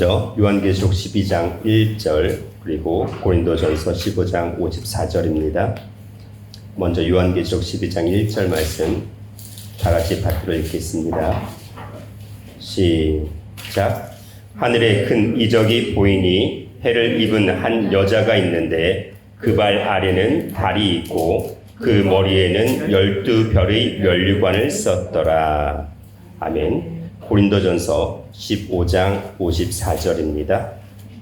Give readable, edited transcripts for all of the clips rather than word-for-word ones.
먼저 요한계시록 12장 1절 그리고 고린도전서 15장 54절입니다. 먼저 요한계시록 12장 1절 말씀 다 같이 받들어 읽겠습니다. 시작. 하늘에 큰 이적이 보이니 해를 입은 한 여자가 있는데 그 발 아래는 달이 있고 그 머리에는 12별의 면류관을 썼더라. 아멘. 고린도전서 15장 54절입니다.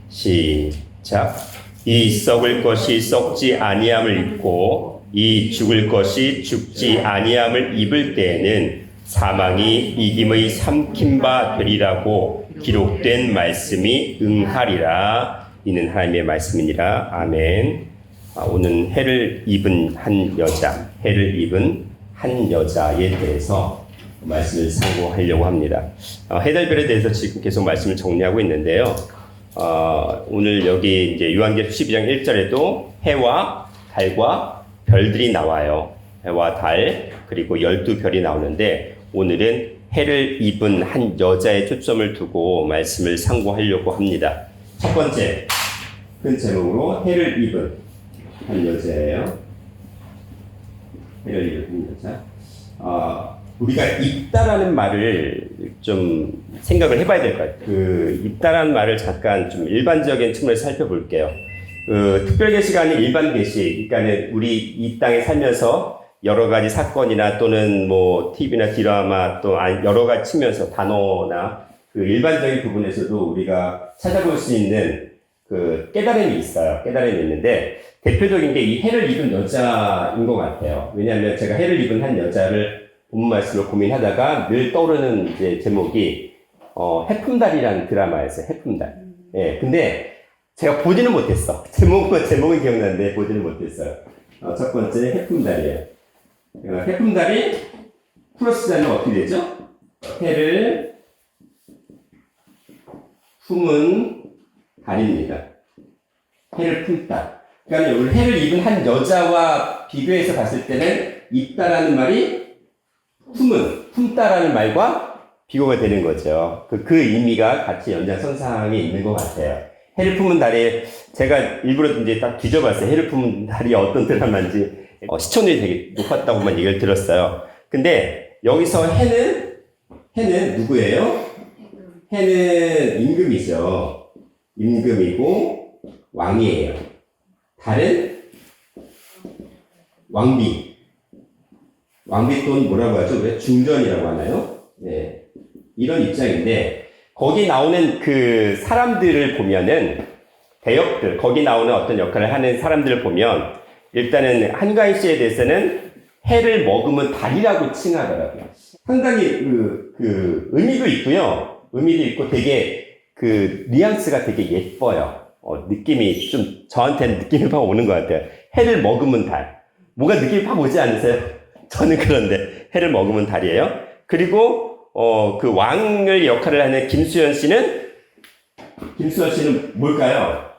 시작. 이 썩을 것이 썩지 아니함을 입고 이 죽을 것이 죽지 아니함을 입을 때에는 사망이 이김의 삼킴바 되리라고 기록된 말씀이 응하리라. 이는 하나님의 말씀이니라. 아멘. 오늘 해를 입은 한 여자, 해를 입은 한 여자에 대해서 말씀을 상고하려고 합니다. 해달별에 대해서 지금 계속 말씀을 정리하고 있는데요. 오늘 여기 이제 요한계시록 12장 1절에도 해와 달과 별들이 나와요. 해와 달 그리고 12별이 나오는데 오늘은 해를 입은 한 여자의 초점을 두고 말씀을 상고하려고 합니다. 첫 번째 큰 제목으로 해를 입은 한 여자예요. 해를 입은 여자. 우리가 입다라는 말을 좀 생각을 해봐야 될 것 같아요. 그 입다라는 말을 잠깐 좀 일반적인 측면에서 살펴볼게요. 특별계시가 아닌 일반계시, 그러니까 우리 이 땅에 살면서 여러 가지 사건이나 또는 뭐 TV나 드라마 또 여러 가지 측면에서 단어나 그 일반적인 부분에서도 우리가 찾아볼 수 있는 그 깨달음이 있어요. 깨달음이 있는데 대표적인 게 이 해를 입은 여자인 것 같아요. 왜냐하면 제가 해를 입은 한 여자를 본문 말씀을 고민하다가 늘 떠오르는 이제 제목이 해품달이라는 드라마였어요. 해품달. 예, 근데 제가 보지는 못했어. 제목은 기억나는데 보지는 못했어요. 첫 번째 해품달이에요. 해품달이 플러스자는 어떻게 되죠? 해를 품은 달입니다. 해를 품다. 그러니까 오늘 해를 입은 한 여자와 비교해서 봤을 때는 입다라는 말이 품다라는 말과 비교가 되는 거죠. 그 의미가 같이 연장선상에 있는 것 같아요. 해를 품은 달에 제가 일부러 이제 딱 뒤져봤어요. 해를 품은 달이 어떤 드라마인지 시청률이 되게 높았다고만 얘기를 들었어요. 근데 여기서 해는 누구예요? 해는 임금이죠. 임금이고 왕이에요. 달은 왕비. 왕비 또는 뭐라고 하죠? 왜 중전이라고 하나요? 네. 이런 입장인데, 거기 나오는 그 사람들을 보면은, 대역들, 거기 나오는 어떤 역할을 하는 사람들을 보면, 일단은 한가인 씨에 대해서는 해를 머금은 달이라고 칭하더라고요. 상당히 의미도 있고요. 의미도 있고 되게 뉘앙스가 되게 예뻐요. 느낌이 좀, 저한테는 느낌이 확 오는 것 같아요. 해를 머금은 달. 뭔가 느낌이 확 오지 않으세요? 저는 그런데 해를 머금은 달이에요. 그리고 그 왕을 역할을 하는 김수현 씨는 뭘까요?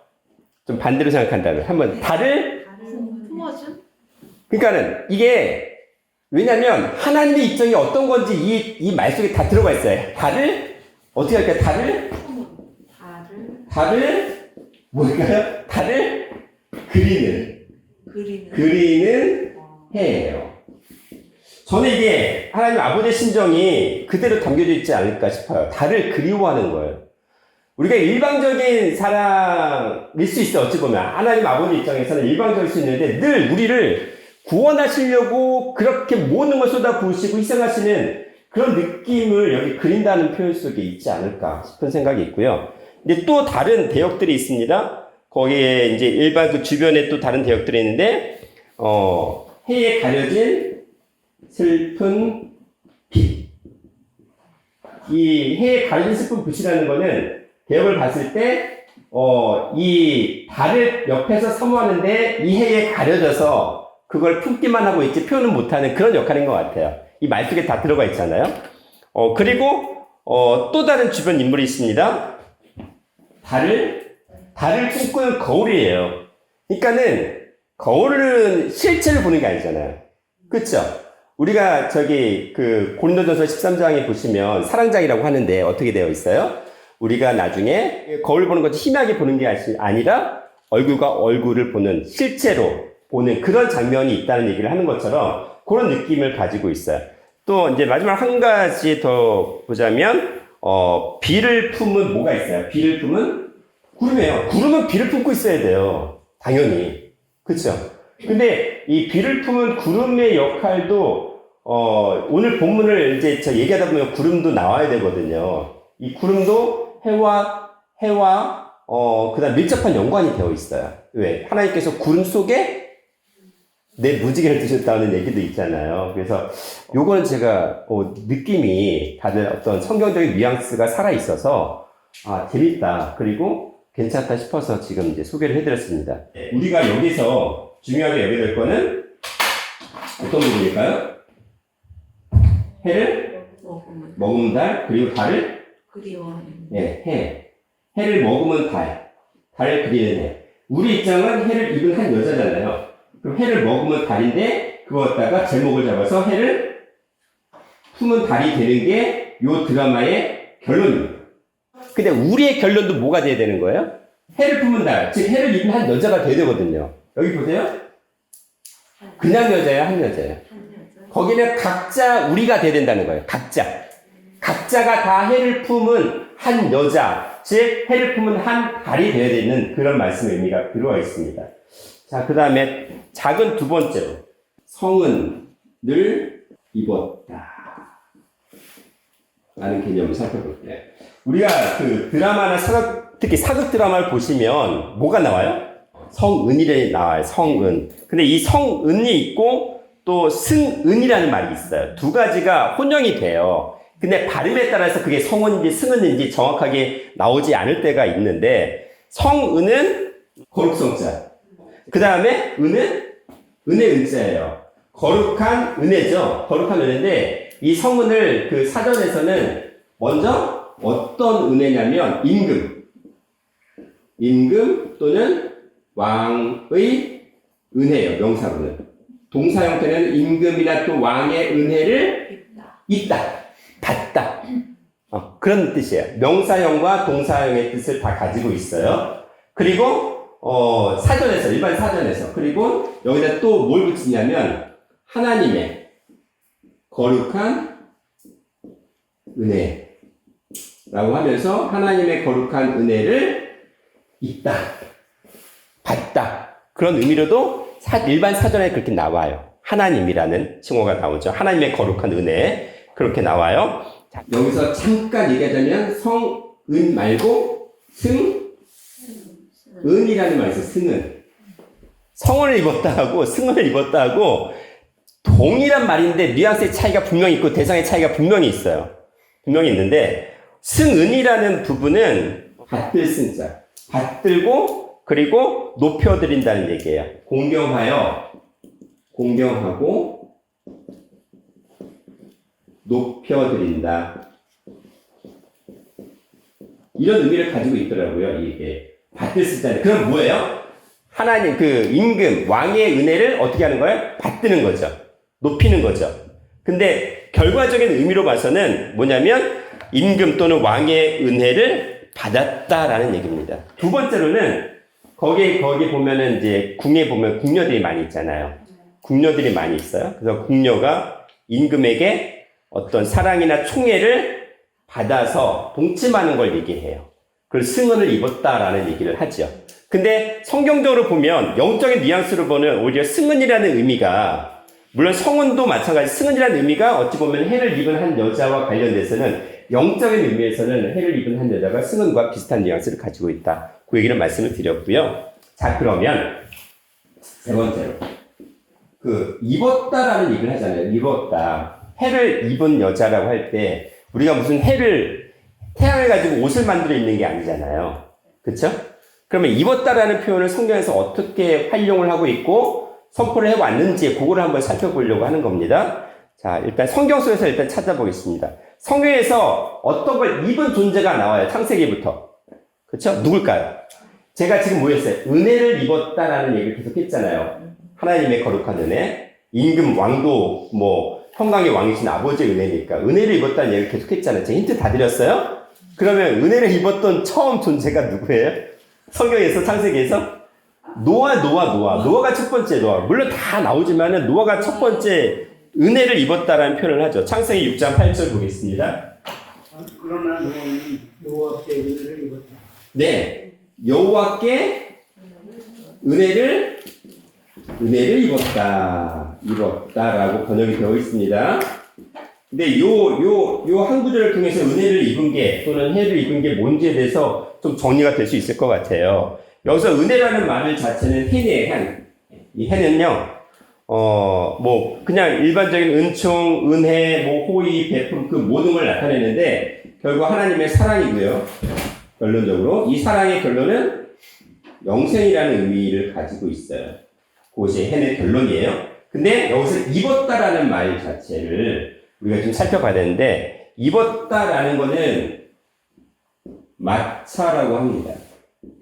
좀 반대로 생각한다면 한번 달을 품어준? 그러니까는 이게 왜냐면 하나님의 입장이 어떤 건지 이 말 속에 다 들어가 있어요. 달을 어떻게 할까요? 달을 뭘까요? 달을 그리는 해예요. 저는 이게 하나님 아버지의 심정이 그대로 담겨져 있지 않을까 싶어요. 달을 그리워하는 거예요. 우리가 일방적인 사랑일 수 있어요. 어찌 보면 하나님 아버지 입장에서는 일방적일 수 있는데 늘 우리를 구원하시려고 그렇게 모든 걸 쏟아부으시고 희생하시는 그런 느낌을 여기 그린다는 표현 속에 있지 않을까 싶은 생각이 있고요. 근데 또 다른 대역들이 있습니다. 거기에 이제 일반 그 주변에 또 다른 대역들이 있는데 해에 가려진 슬픈 빛. 이 해에 가려진 슬픈 빛이라는 거는 대역을 봤을 때 이 달을 옆에서 사모하는데 이 해에 가려져서 그걸 품기만 하고 있지 표현은 못하는 그런 역할인 것 같아요. 이 말 속에 다 들어가 있잖아요. 그리고 또 다른 주변 인물이 있습니다. 달을 품고는 거울이에요. 그러니까는 거울은 실체를 보는 게 아니잖아요. 그렇죠? 우리가 저기 그 고린도전서 13장에 보시면 사랑장이라고 하는데 어떻게 되어 있어요? 우리가 나중에 거울 보는 것도 희미하게 보는 게 아니라 얼굴과 얼굴을 보는, 실제로 보는 그런 장면이 있다는 얘기를 하는 것처럼 그런 느낌을 가지고 있어요. 또 이제 마지막 한 가지 더 보자면, 비를 품은 뭐가 있어요? 비를 품은 구름이에요. 구름은 비를 품고 있어야 돼요. 당연히. 그쵸? 근데 이 비를 품은 구름의 역할도, 오늘 본문을 이제 저 얘기하다 보면 구름도 나와야 되거든요. 이 구름도 해와, 그 다음 밀접한 연관이 되어 있어요. 왜? 하나님께서 구름 속에 내 무지개를 두셨다는 얘기도 있잖아요. 그래서 요거는 제가 느낌이 다들 어떤 성경적인 뉘앙스가 살아있어서 재밌다. 그리고 괜찮다 싶어서 지금 이제 소개를 해드렸습니다. 우리가 여기서 중요하게 여겨야 될 거는 어떤 부분일까요? 해를 머금은 달, 그리고 달을 그리워하는. 해. 해를 머금은 달, 달을 그리는 해. 우리 입장은 해를 입은 한 여자잖아요. 그럼 해를 머금은 달인데 그거 갖다가 제목을 잡아서 해를 품은 달이 되는 게 요 드라마의 결론입니다. 근데 우리의 결론도 뭐가 돼야 되는 거예요? 해를 품은 달, 즉 해를 입은 한 여자가 돼야 되거든요. 여기 보세요. 그냥 여자예요, 한 여자예요? 거기는 각자 우리가 돼야 된다는 거예요. 각자가 다 해를 품은 한 여자, 즉 해를 품은 한 달이 되어야 되는 그런 말씀의 의미가 들어와 있습니다. 자, 그 다음에 작은 두 번째로 성은을 입었다 라는 개념을 살펴볼게요. 우리가 그 드라마나 특히 사극 드라마를 보시면 뭐가 나와요? 성은이 나와요. 성은. 근데 이 성은이 있고 또 승은이라는 말이 있어요. 두 가지가 혼용이 돼요. 근데 발음에 따라서 그게 성은인지 승은인지 정확하게 나오지 않을 때가 있는데, 성은은 거룩성자. 그 다음에 은은 은혜 은자예요. 거룩한 은혜죠. 거룩한 은혜인데 이 성은을 그 사전에서는 먼저 어떤 은혜냐면 임금 또는 왕의 은혜예요. 명사로는. 동사 형태는 임금이나 또 왕의 은혜를 있다. 받다. 그런 뜻이에요. 명사형과 동사형의 뜻을 다 가지고 있어요. 그리고 사전에서, 일반 사전에서. 그리고 여기다 또 뭘 붙이냐면, 하나님의 거룩한 은혜라고 하면서, 하나님의 거룩한 은혜를 있다, 받다. 그런 의미로도 일반 사전에 그렇게 나와요. 하나님이라는 칭호가 나오죠. 하나님의 거룩한 은혜. 그렇게 나와요. 자, 여기서 잠깐 얘기하자면, 성은 말고, 은이라는 말이 있어요. 승은. 성을 입었다 하고 승을 입었다 하고 동일한 말인데 뉘앙스의 차이가 분명히 있고 대상의 차이가 분명히 있어요. 분명히 있는데 승은이라는 부분은 받들 승자. 받들고 그리고 높여드린다는 얘기예요. 공경하고 높여드린다. 이런 의미를 가지고 있더라고요. 이게. 받들 승자. 그럼 뭐예요? 하나님, 임금, 왕의 은혜를 어떻게 하는 거예요? 받드는 거죠. 높이는 거죠. 근데 결과적인 의미로 봐서는 뭐냐면 임금 또는 왕의 은혜를 받았다라는 얘기입니다. 두 번째로는 거기 보면은 이제 궁에 보면 궁녀들이 많이 있잖아요. 궁녀들이 많이 있어요. 그래서 궁녀가 임금에게 어떤 사랑이나 총애를 받아서 동침하는 걸 얘기해요. 그걸 승은을 입었다라는 얘기를 하죠. 근데 성경적으로 보면 영적인 뉘앙스로 보면 오히려 승은이라는 의미가, 물론 성은도 마찬가지, 승은이라는 의미가 어찌 보면 해를 입은 한 여자와 관련돼서는 영적인 의미에서는 해를 입은 한 여자가 승은과 비슷한 뉘앙스를 가지고 있다. 그 얘기를 말씀을 드렸고요. 자, 그러면 세 번째로 입었다라는 얘기를 하잖아요. 입었다. 해를 입은 여자라고 할 때 우리가 무슨 태양을 가지고 옷을 만들어 입는 게 아니잖아요. 그쵸? 그러면 입었다라는 표현을 성경에서 어떻게 활용을 하고 있고 선포를 해왔는지 그거를 한번 살펴보려고 하는 겁니다. 자, 일단 성경 속에서 일단 찾아보겠습니다. 성경에서 어떤 걸 입은 존재가 나와요. 창세기부터. 그쵸? 누굴까요? 제가 지금 뭐였어요? 은혜를 입었다라는 얘기를 계속 했잖아요. 하나님의 거룩한 은혜. 임금 왕도 평강의 왕이신 아버지의 은혜니까 은혜를 입었다는 얘기를 계속 했잖아요. 제가 힌트 다 드렸어요? 그러면 은혜를 입었던 처음 존재가 누구예요? 성경에서, 창세기에서? 노아가 첫 번째 노아. 물론 다 나오지만은 노아가 첫 번째 은혜를 입었다라는 표현을 하죠. 창세기 6장 8절 보겠습니다. 그러나 노아는 여호와께 은혜를 입었다. 네. 여호와께 은혜를 입었다라고 번역이 되어 있습니다. 근데 요 한 구절을 통해서 은혜를 입은 게 또는 해를 입은 게 뭔지에 대해서 좀 정리가 될 수 있을 것 같아요. 여기서 은혜라는 말 자체는 해는 이 해는요, 뭐 그냥 일반적인 은총, 은혜, 뭐 호의, 베풀 그 모든 걸 나타내는데 결국 하나님의 사랑이고요. 결론적으로 이 사랑의 결론은 영생이라는 의미를 가지고 있어요. 그것이 해의 결론이에요. 근데 여기서 입었다라는 말 자체를 우리가 좀 살펴봐야 되는데, 입었다라는 거는 마차라고 합니다.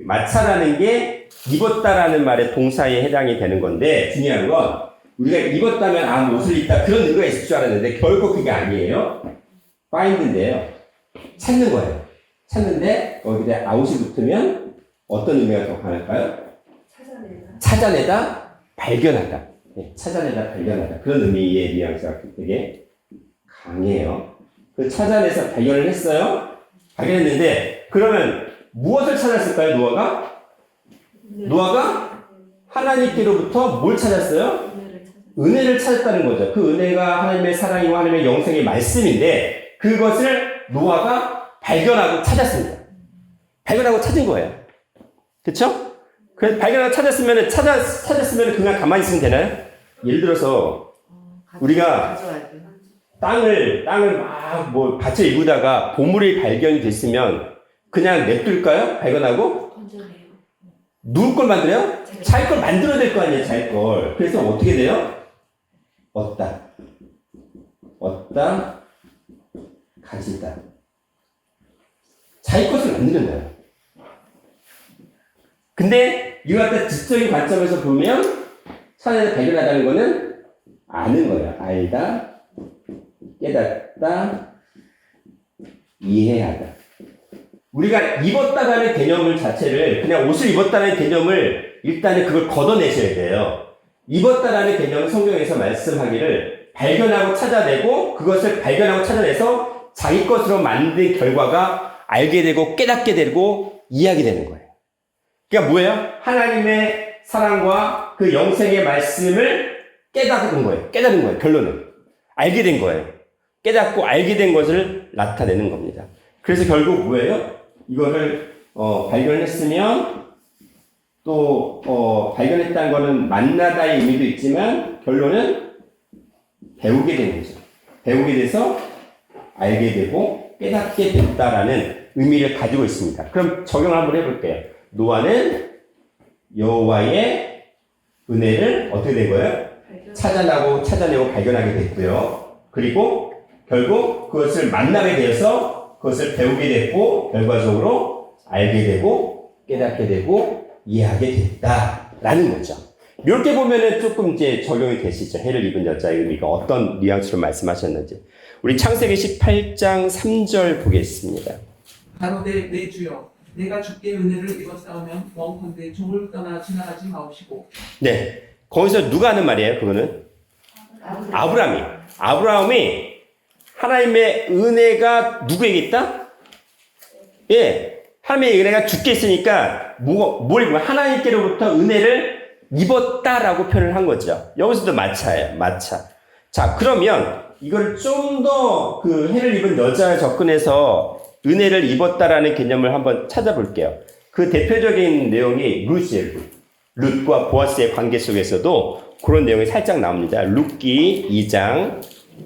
마차라는 게 입었다라는 말의 동사에 해당이 되는 건데, 중요한 건 우리가 입었다면 옷을 입다 그런 의미가 있을 줄 알았는데 결국 그게 아니에요. find인데요. 찾는 거예요. 찾는데 거기에 out이 붙으면 어떤 의미가 더 강할까요? 찾아내다, 발견하다. 네, 찾아내다, 발견하다. 그런 의미의 뉘앙스가 되게 강해요. 그 찾아내서 발견을 했어요. 발견했는데 그러면 무엇을 찾았을까요? 노아가 하나님께로부터 뭘 찾았어요? 은혜를 찾았다는 거죠. 그 은혜가 하나님의 사랑이고 하나님의 영생의 말씀인데 그것을 노아가 발견하고 찾았습니다. 발견하고 찾은 거예요. 그쵸? 그래서 발견하고 찾았으면 그냥 가만히 있으면 되나요? 예를 들어서 우리가 땅을 막 뭐 밭을 일구다가 보물이 발견이 됐으면 그냥 냅둘까요? 발견하고? 누구 걸 만들어요? 자기 걸 만들어야 될 거 아니에요, 자기 걸. 그래서 어떻게 돼요? 얻다, 가지다. 자기 것을 만드는 거예요. 근데 이거 갖다 지적인 관점에서 보면 찾아내서 발견하다는 거는 아는 거예요. 알다, 깨닫다, 이해하다. 우리가 입었다라는 개념을 자체를 그냥 옷을 입었다는 개념을 일단은 그걸 걷어내셔야 돼요. 입었다라는 개념은 성경에서 말씀하기를 발견하고 찾아내고 그것을 발견하고 찾아내서 자기 것으로 만든 결과가 알게 되고 깨닫게 되고 이해하게 되는 거예요. 그러니까 뭐예요? 하나님의 사랑과 그 영생의 말씀을 깨닫는 거예요. 결론은. 알게 된 거예요. 깨닫고 알게 된 것을 나타내는 겁니다. 그래서 결국 뭐예요? 이거를 발견했으면 또 발견했다는 거는 만나다의 의미도 있지만 결론은 배우게 된 거죠. 배우게 돼서 알게 되고 깨닫게 됐다라는 의미를 가지고 있습니다. 그럼 적용을 한번 해볼게요. 노아는 여호와의 은혜를 어떻게 된 거예요? 찾아내고 발견하게 됐고요. 그리고 결국 그것을 만나게 되어서 그것을 배우게 됐고 결과적으로 알게 되고 깨닫게 되고 이해하게 됐다라는 거죠. 이렇게 보면은 조금 이제 적용이 되시죠. 해를 입은 여자의 의미가 어떤 뉘앙스로 말씀하셨는지. 우리 창세기 18장 3절 보겠습니다. 가로되 내 주여 내가 주께 은혜를 입었사오면 원컨대 종을 떠나 지나가지 마옵시고. 네, 거기서 누가 하는 말이에요? 그거는 아브라함이 하나님의 은혜가 누구에게 있다? 예, 하나님의 은혜가 주께 있으니까 뭘 입으면 하나님께로부터 은혜를 입었다라고 표현을 한 거죠. 여기서도 마차예요. 마차. 자, 그러면 이걸 좀 더 그 해를 입은 여자에 접근해서 은혜를 입었다라는 개념을 한번 찾아볼게요. 그 대표적인 내용이 룻이에요. 룻과 보아스의 관계 속에서도 그런 내용이 살짝 나옵니다. 룻기 2장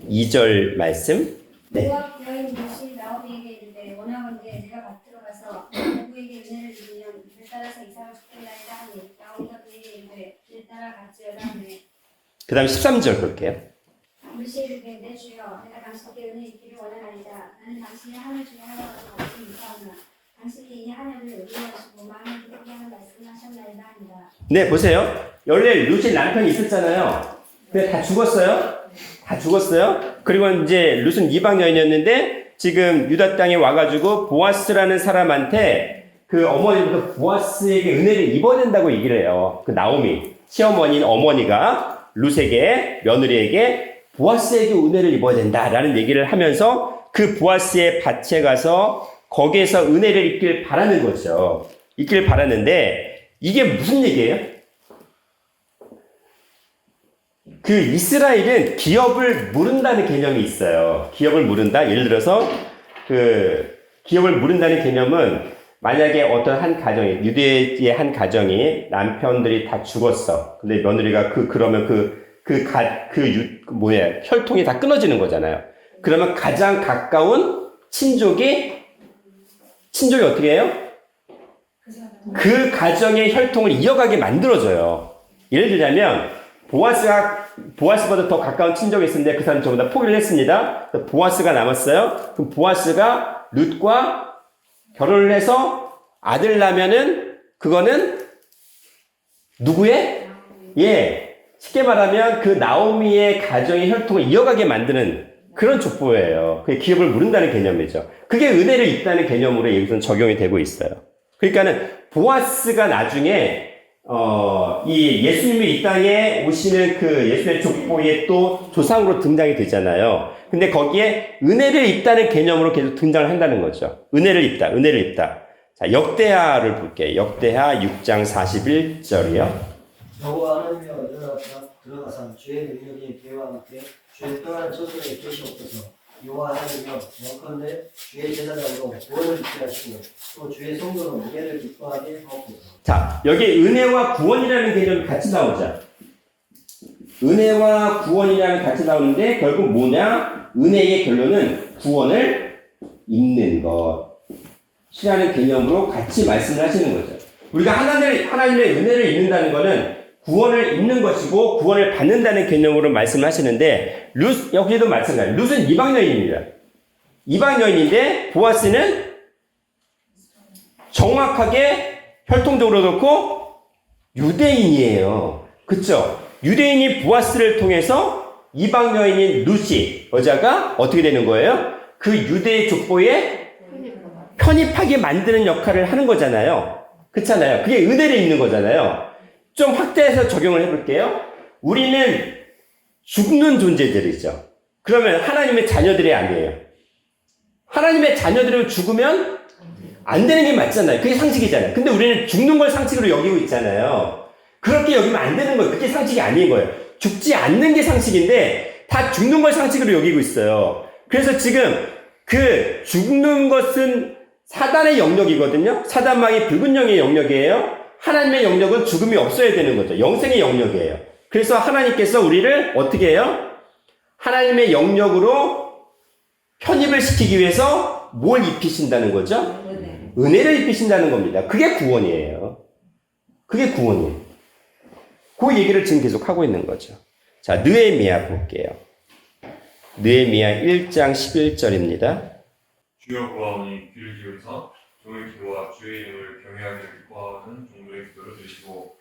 2절 말씀. 네. 모압 여인 룻이 나오미에게 이르되 원하건대 내가 밭으로 가서 누구에게 은혜를 입으면 이를 따라서 이삭을 죽겠나이다 하니 나오미가 그에게 이르되 이를 따라 갈지어다 하네. 그 다음 13절 볼게요. 룻이 이르되 내 주여 내가 당신께 은혜 입기를 원하나이다. 나는 당신의 하늘 중에 하나라도 받지 못하오나 당신이 이 하늘을 의뢰하시고 마음을 기쁘게 하는 말씀을 하셨나이다 합니다. 네, 보세요. 원래 룻의 남편이 있었잖아요. 근데 다 죽었어요. 그리고 이제 룻은 이방 여인이었는데 지금 유다 땅에 와가지고 보아스라는 사람한테 그 어머니부터 보아스에게 은혜를 입어야 된다고 얘기를 해요. 그 나오미, 시어머니인 어머니가 룻에게, 며느리에게 보아스에게 은혜를 입어야 된다라는 얘기를 하면서 그 보아스의 밭에 가서 거기에서 은혜를 입길 바라는 거죠. 입길 바라는데 이게 무슨 얘기예요? 그 이스라엘은 기업을 물은다는 개념이 있어요. 기업을 물은다. 예를 들어서 그 기업을 물은다는 개념은 만약에 어떤 한 가정이 유대의 한 가정이 남편들이 다 죽었어. 근데 며느리가 그러면 혈통이 다 끊어지는 거잖아요. 그러면 가장 가까운 친족이 어떻게 해요? 그 가정의 혈통을 이어가게 만들어줘요. 예를 들자면 보아스보다 더 가까운 친족이 있었는데 그 사람 전부 다 포기를 했습니다. 보아스가 남았어요. 그럼 보아스가 룻과 결혼을 해서 아들 낳으면은 그거는 누구의? 예. 쉽게 말하면 그 나오미의 가정의 혈통을 이어가게 만드는 그런 족보예요. 그게 기업을 물은다는 개념이죠. 그게 은혜를 입다는 개념으로 여기서는 적용이 되고 있어요. 그러니까는 보아스가 나중에 이 예수님이 이 땅에 오시는 그 예수의 족보에 또 조상으로 등장이 되잖아요. 근데 거기에 은혜를 입다는 개념으로 계속 등장을 한다는 거죠. 은혜를 입다. 자, 역대하를 볼게요. 역대하 6장 41절이요. 여호와 하나님여 들어가사 주의 능력이 개와 함께 주의 떠난 처소에 계시옵소서. 여호와 하나님여 영컨대 주의 제사장으로 구원을 입게 하시고 또 주의 성도로 무게를 기뻐하게 하옵소서. 자, 여기 은혜와 구원이라는 개념이 같이 나오죠. 은혜와 구원이라는 같이 나오는데 결국 뭐냐? 은혜의 결론은 구원을 입는 것이라는 개념으로 같이 말씀을 하시는 거죠. 우리가 하나님의 은혜를 입는다는 것은 구원을 입는 것이고 구원을 받는다는 개념으로 말씀을 하시는데 룻 여기도 마찬가지예요. 룻은 이방 여인입니다. 이방 여인인데 보아스는 정확하게 혈통적으로 그렇고 유대인이에요. 그쵸? 유대인이 보아스를 통해서 이방 여인인 룻이 여자가 어떻게 되는 거예요? 그 유대의 족보에 편입하게 만드는 역할을 하는 거잖아요. 그렇잖아요. 그게 은혜를 입는 거잖아요. 좀 확대해서 적용을 해볼게요. 우리는 죽는 존재들이죠. 그러면 하나님의 자녀들이 아니에요. 하나님의 자녀들이 죽으면 안 되는 게 맞잖아요. 그게 상식이잖아요. 근데 우리는 죽는 걸 상식으로 여기고 있잖아요. 그렇게 여기면 안 되는 거예요. 그게 상식이 아닌 거예요. 죽지 않는 게 상식인데 다 죽는 걸 상식으로 여기고 있어요. 그래서 지금 그 죽는 것은 사단의 영역이거든요. 사단망이 붉은 영의 영역이에요. 하나님의 영역은 죽음이 없어야 되는 거죠. 영생의 영역이에요. 그래서 하나님께서 우리를 어떻게 해요? 하나님의 영역으로 편입을 시키기 위해서 뭘 입히신다는 거죠? 은혜를 입히신다는 겁니다. 그게 구원이에요. 그게 구원이에요. 그 얘기를 지금 계속 하고 있는 거죠. 자, 느헤미야 볼게요. 느헤미야 1장 11절입니다. 주여 구하오니 귀를 기울이사 종의 기도와 주의 이름을 경외하게 기뻐하는 종들의 기도를 들으시고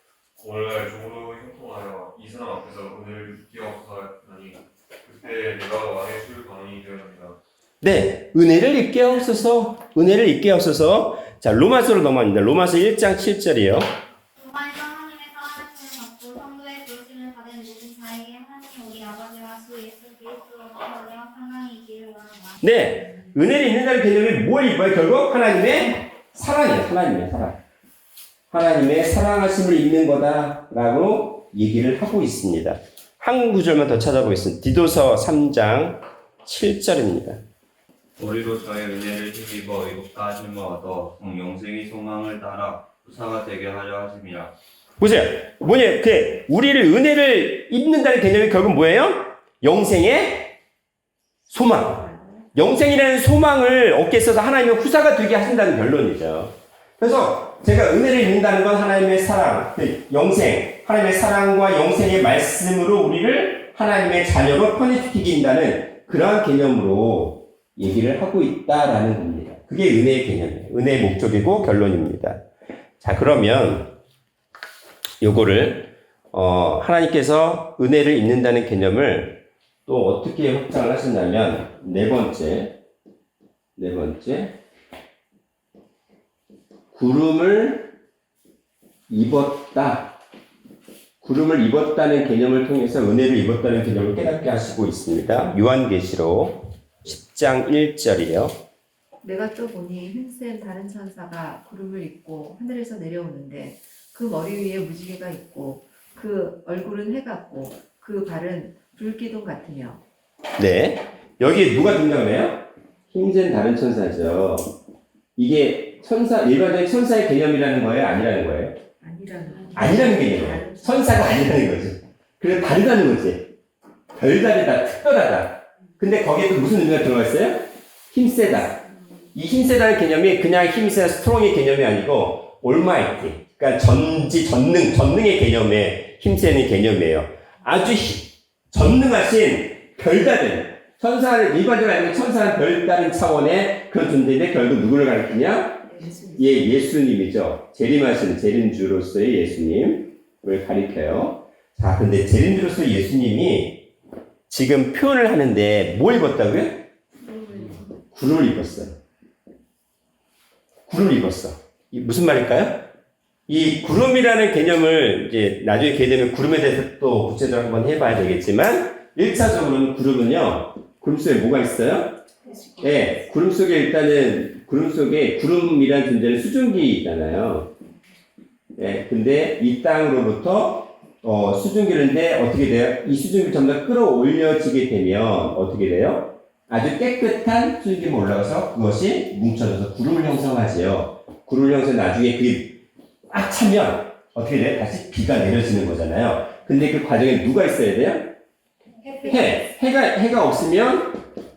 오늘날 종으로 형통하여 이 사람 앞에서 은혜를 입게 하옵소서 하니 그때 내가 왕의 술 관원이 되었습니다. 네, 은혜를 입게 하옵소서. 은혜를 입게 하옵소서. 자, 로마서로 넘어갑니다. 로마서 1장 7절이요. 로마에서 하나님의 사랑하심을 받고 성도의 부르심을 받은 모든 자에게 하나님 우리 아버지와 주 예수 그리스도로 하여 상강이 있기를 원합니다. 네, 은혜를 입는다는 개념이 뭘 입어요? 결국 하나님의 사랑이에요. 하나님의 사랑. 하나님의 사랑하심을 입는 거다라고 얘기를 하고 있습니다. 한 구절만 더 찾아보겠습니다. 디도서 3장 7절입니다. 우리로 저의 은혜를 힘입어 의롭다 하심을 얻어 영생의 소망을 따라 후사가 되게 하려 하심이라. 보세요. 우리를 은혜를 입는다는 개념이 결국 뭐예요? 영생의 소망. 영생이라는 소망을 얻게 있어서 하나님의 후사가 되게 하신다는 결론이죠. 그래서 제가 은혜를 입는다는 건 하나님의 사랑, 영생, 하나님의 사랑과 영생의 말씀으로 우리를 하나님의 자녀로 편입시키긴다는 그러한 개념으로 얘기를 하고 있다라는 겁니다. 그게 은혜의 개념이에요. 은혜의 목적이고 결론입니다. 자, 그러면 요거를 하나님께서 은혜를 입는다는 개념을 또 어떻게 확장을 하셨냐면 네 번째 네 번째, 구름을 입었다. 구름을 입었다는 개념을 통해서 은혜를 입었다는 개념을 깨닫게 하시고 있습니다. 요한계시록 10장 1절이에요. 내가 또 보니 힘센 다른 천사가 구름을 입고 하늘에서 내려오는데 그 머리 위에 무지개가 있고 그 얼굴은 해 같고 그 발은 불기둥 같으며. 네. 여기에 누가 등장해요? 힘센 다른 천사죠. 이게 일반적인 천사의 개념이라는 거예요? 아니라는 거예요? 아니라는 개념이에요. 천사가 아니라는 거지. 그래서 다르다는 거지. 별다르다, 특별하다. 근데 거기에 또 무슨 의미가 들어가 있어요? 힘세다. 이 힘세다는 개념이 그냥 힘세다, 스트롱의 개념이 아니고 올마이티. 그러니까 전능의 개념의 힘세는 개념이에요. 아주 전능하신 별다른 천사를 일반적으로 알고 천사는 별다른 차원의 그런 존재인데 결국 누구를 가리키냐? 예수님이죠. 재림주로서의 예수님을 가리켜요. 자, 근데 재림주로서의 예수님이 지금 표현을 하는데 뭐 입었다고요? 구름을 입었어요. 구름을 입었어. 이 무슨 말일까요? 이 구름이라는 개념을 이제 나중에 기회 되면 구름에 대해서 또 구체적으로 한번 해봐야 되겠지만 1차적으로는 구름은요. 구름 속에 뭐가 있어요? 네, 구름 속에 일단은 구름이라는 존재는 수증기잖아요. 네, 근데 이 땅으로부터 수증기인데 어떻게 돼요? 이 수증기를 전부 다 끌어올려지게 되면 어떻게 돼요? 아주 깨끗한 수증기만 올라가서 그것이 뭉쳐져서 구름을 형성하지요. 구름을 형성해 나중에 그게 꽉 차면 어떻게 돼요? 다시 비가 내려지는 거잖아요. 근데 그 과정에 누가 있어야 돼요? 해가 없으면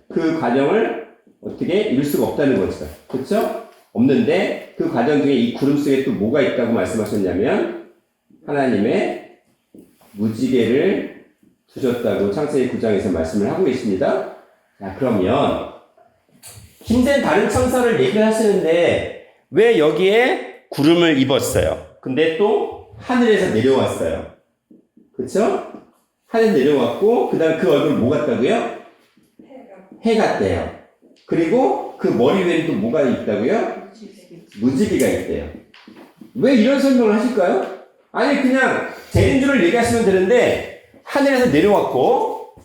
그 과정을 어떻게 이룰 수가 없다는 거죠. 그렇죠? 없는데 그 과정 중에 이 구름 속에 또 뭐가 있다고 말씀하셨냐면 하나님의 무지개를 두셨다고 창세기 9장에서 말씀을 하고 계십니다. 자, 그러면 힘센 다른 천사를 얘기를 하시는데 왜 여기에 구름을 입었어요? 근데 또 하늘에서 내려왔어요. 그렇죠? 하늘에서 내려왔고 그 다음 그 얼굴 뭐 같다고요? 해 같대요. 그리고 그 머리 위에는 또 뭐가 있다고요? 무지개가 있대요. 왜 이런 설명을 하실까요? 아니 그냥 재림주를 얘기하시면 되는데 하늘에서 내려왔고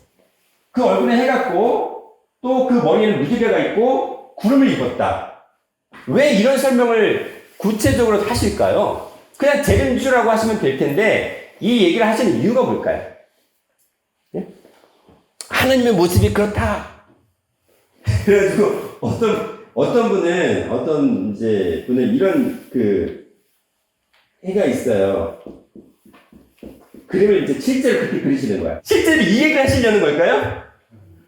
그 얼굴에 해 같고 또 그 머리에는 무지개가 있고 구름을 입었다. 왜 이런 설명을 구체적으로 하실까요? 그냥 재림주라고 하시면 될 텐데 이 얘기를 하시는 이유가 뭘까요? 네? 하나님의 모습이 그렇다. 그래가지고 어떤 분은 이런 해가 있어요. 그림을 이제 실제로 그렇게 그리시는 거야. 실제로 이 얘기를 하시려는 걸까요?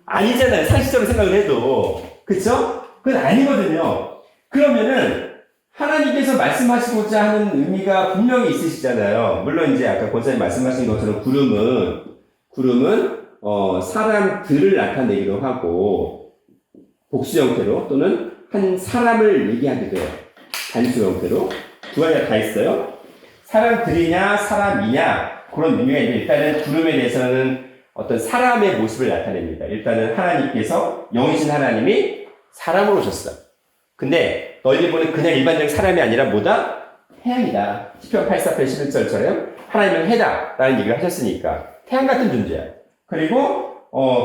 아니잖아요. 상식적으로 생각을 해도. 그쵸? 그건 아니거든요. 그러면은 하나님께서 말씀하시고자 하는 의미가 분명히 있으시잖아요. 물론 이제 아까 권사님 말씀하신 것처럼 구름은 사람들을 나타내기도 하고 복수 형태로 또는 한 사람을 얘기하기도 해요. 단수 형태로 두 가지가 다 있어요. 사람들이냐 사람이냐 그런 의미가 있는데 일단은 구름에 대해서는 어떤 사람의 모습을 나타냅니다. 일단은 하나님께서 영이신 하나님이 사람으로 오셨어. 근데 널리 보는 그냥 일반적인 사람이 아니라 뭐다? 태양이다. 시편 84편 11절처럼 하나님은 해다 라는 얘기를 하셨으니까 태양 같은 존재야. 그리고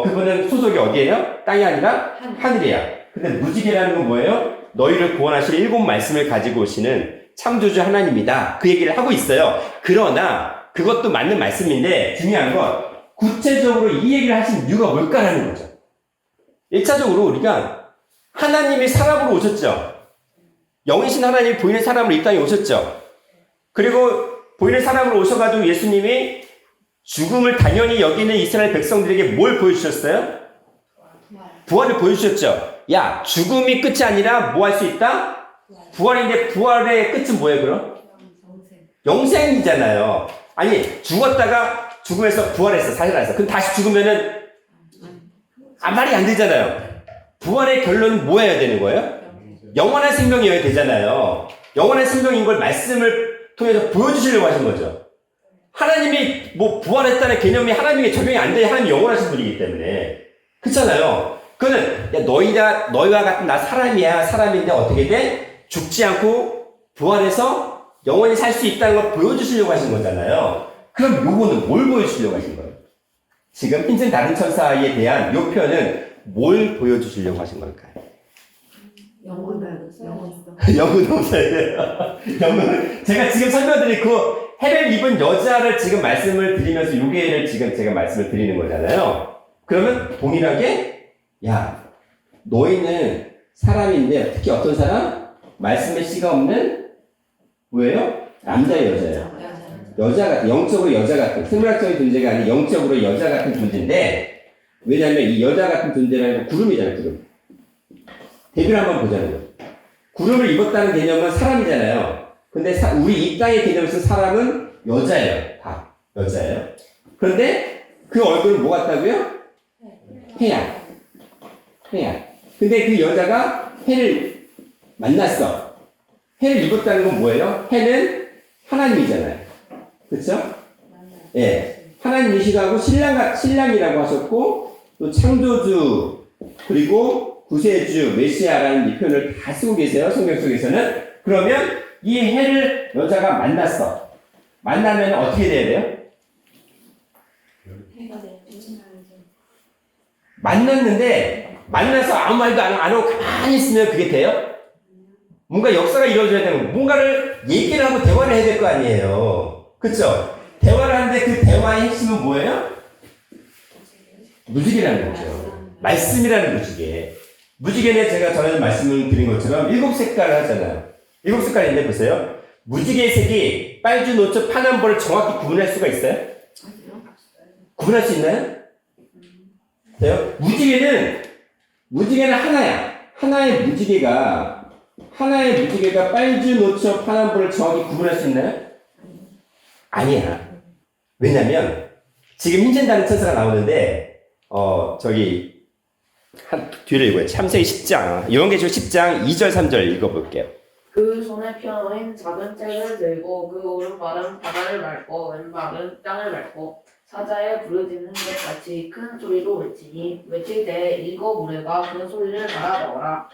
그분은 소속이 어디예요? 땅이 아니라 하늘이야. 근데 무지개라는 건 뭐예요? 너희를 구원하실 7 말씀을 가지고 오시는 창조주 하나님이다. 그 얘기를 하고 있어요. 그러나 그것도 맞는 말씀인데 중요한 건 구체적으로 이 얘기를 하신 이유가 뭘까라는 거죠. 1차적으로 우리가 하나님이 사람으로 오셨죠. 영이신 하나님이 보이는 사람으로 이 땅에 오셨죠. 그리고 보이는 사람으로 오셔가지고 예수님이 죽음을 당연히 여기는 이스라엘 백성들에게 뭘 보여주셨어요? 부활을 보여주셨죠. 야, 죽음이 끝이 아니라 뭐 할 수 있다? 부활인데 부활의 끝은 뭐예요, 그럼? 영생이잖아요. 아니, 죽었다가 죽음에서 부활했어, 사실안했어. 그럼 다시 죽으면은 말이 안 되잖아요. 부활의 결론은 뭐 해야 되는 거예요? 영원한 생명이어야 되잖아요. 영원한 생명인 걸 말씀을 통해서 보여주시려고 하신 거죠. 하나님이 뭐 부활했다는 개념이 하나님에게 적용이 안 돼. 하나님이 영원하신 분이기 때문에. 그렇잖아요. 그거는 야, 너희와 같은 나 사람이야. 사람인데 어떻게 돼? 죽지 않고 부활해서 영원히 살 수 있다는 걸 보여주시려고 하신 거잖아요. 그럼 요거는 뭘 보여주시려고 하신 거예요? 지금 흰색 다른 천사에 대한 요 표현은 뭘 보여주시려고 하신 걸까요? 영혼은 영혼성. 영혼 없어요. 영혼. 제가 지금 설명드린 그 해를 입은 여자를 지금 말씀을 드리면서 요게를 지금 제가 말씀을 드리는 거잖아요. 그러면 동일하게, 야, 너희는 사람인데, 특히 어떤 사람? 말씀의 씨가 없는, 뭐예요? 남자예요, 여자예요? 여자 같은, 영적으로 여자 같은, 생물학적인 존재가 아닌 영적으로 여자 같은 존재인데, 왜냐면 이 여자 같은 존재라는 건 구름이잖아요, 구름. 대비를 한번 보자고요. 구름을 입었다는 개념은 사람이잖아요. 근데 우리 이 땅의 개념에서 사람은 여자예요. 다 여자예요. 그런데 그 얼굴은 뭐 같다고요? 해야. 근데 그 여자가 해를 만났어. 해를 입었다는 건 뭐예요? 해는 하나님이잖아요. 그렇죠? 예. 하나님이시고 신랑이라고 하셨고 또 창조주 그리고 구세주, 메시아라는 이 표현을 다 쓰고 계세요. 성경 속에서는. 그러면 이 해를 여자가 만났어. 만나면 어떻게 돼야 돼요? 만났는데 만나서 아무 말도 안 하고 가만히 있으면 그게 돼요? 뭔가 역사가 이루어져야 되는 뭔가를 얘기를 하고 대화를 해야 될 거 아니에요. 그렇죠? 대화를 하는데 그 대화의 핵심은 뭐예요? 무지개라는 거죠. 말씀이라는 무지개. 무지개는 제가 전에 말씀을 드린 것처럼 7색깔을 하잖아요. 7색깔인데 보세요. 무지개의 색이 빨주, 노초, 파남보를 정확히 구분할 수가 있어요? 구분할 수 있나요? 돼요? 무지개는 하나야. 하나의 무지개가 빨주, 노초, 파남보를 정확히 구분할 수 있나요? 아니야. 왜냐면 지금 흰센다는 천사가 나오는데 뒤를 읽어요. 창세기 10장. 요한계시록 10장 2절 3절 읽어볼게요. 그 손에 펴놓은 작은 책을 들고 그 오른발은 바다를 밟고 왼발은 땅을 밟고 사자에 부르짖는 것 같이 큰 소리로 외치니 외칠 때 일곱 무리가 그 소리를 갈아 넣어라.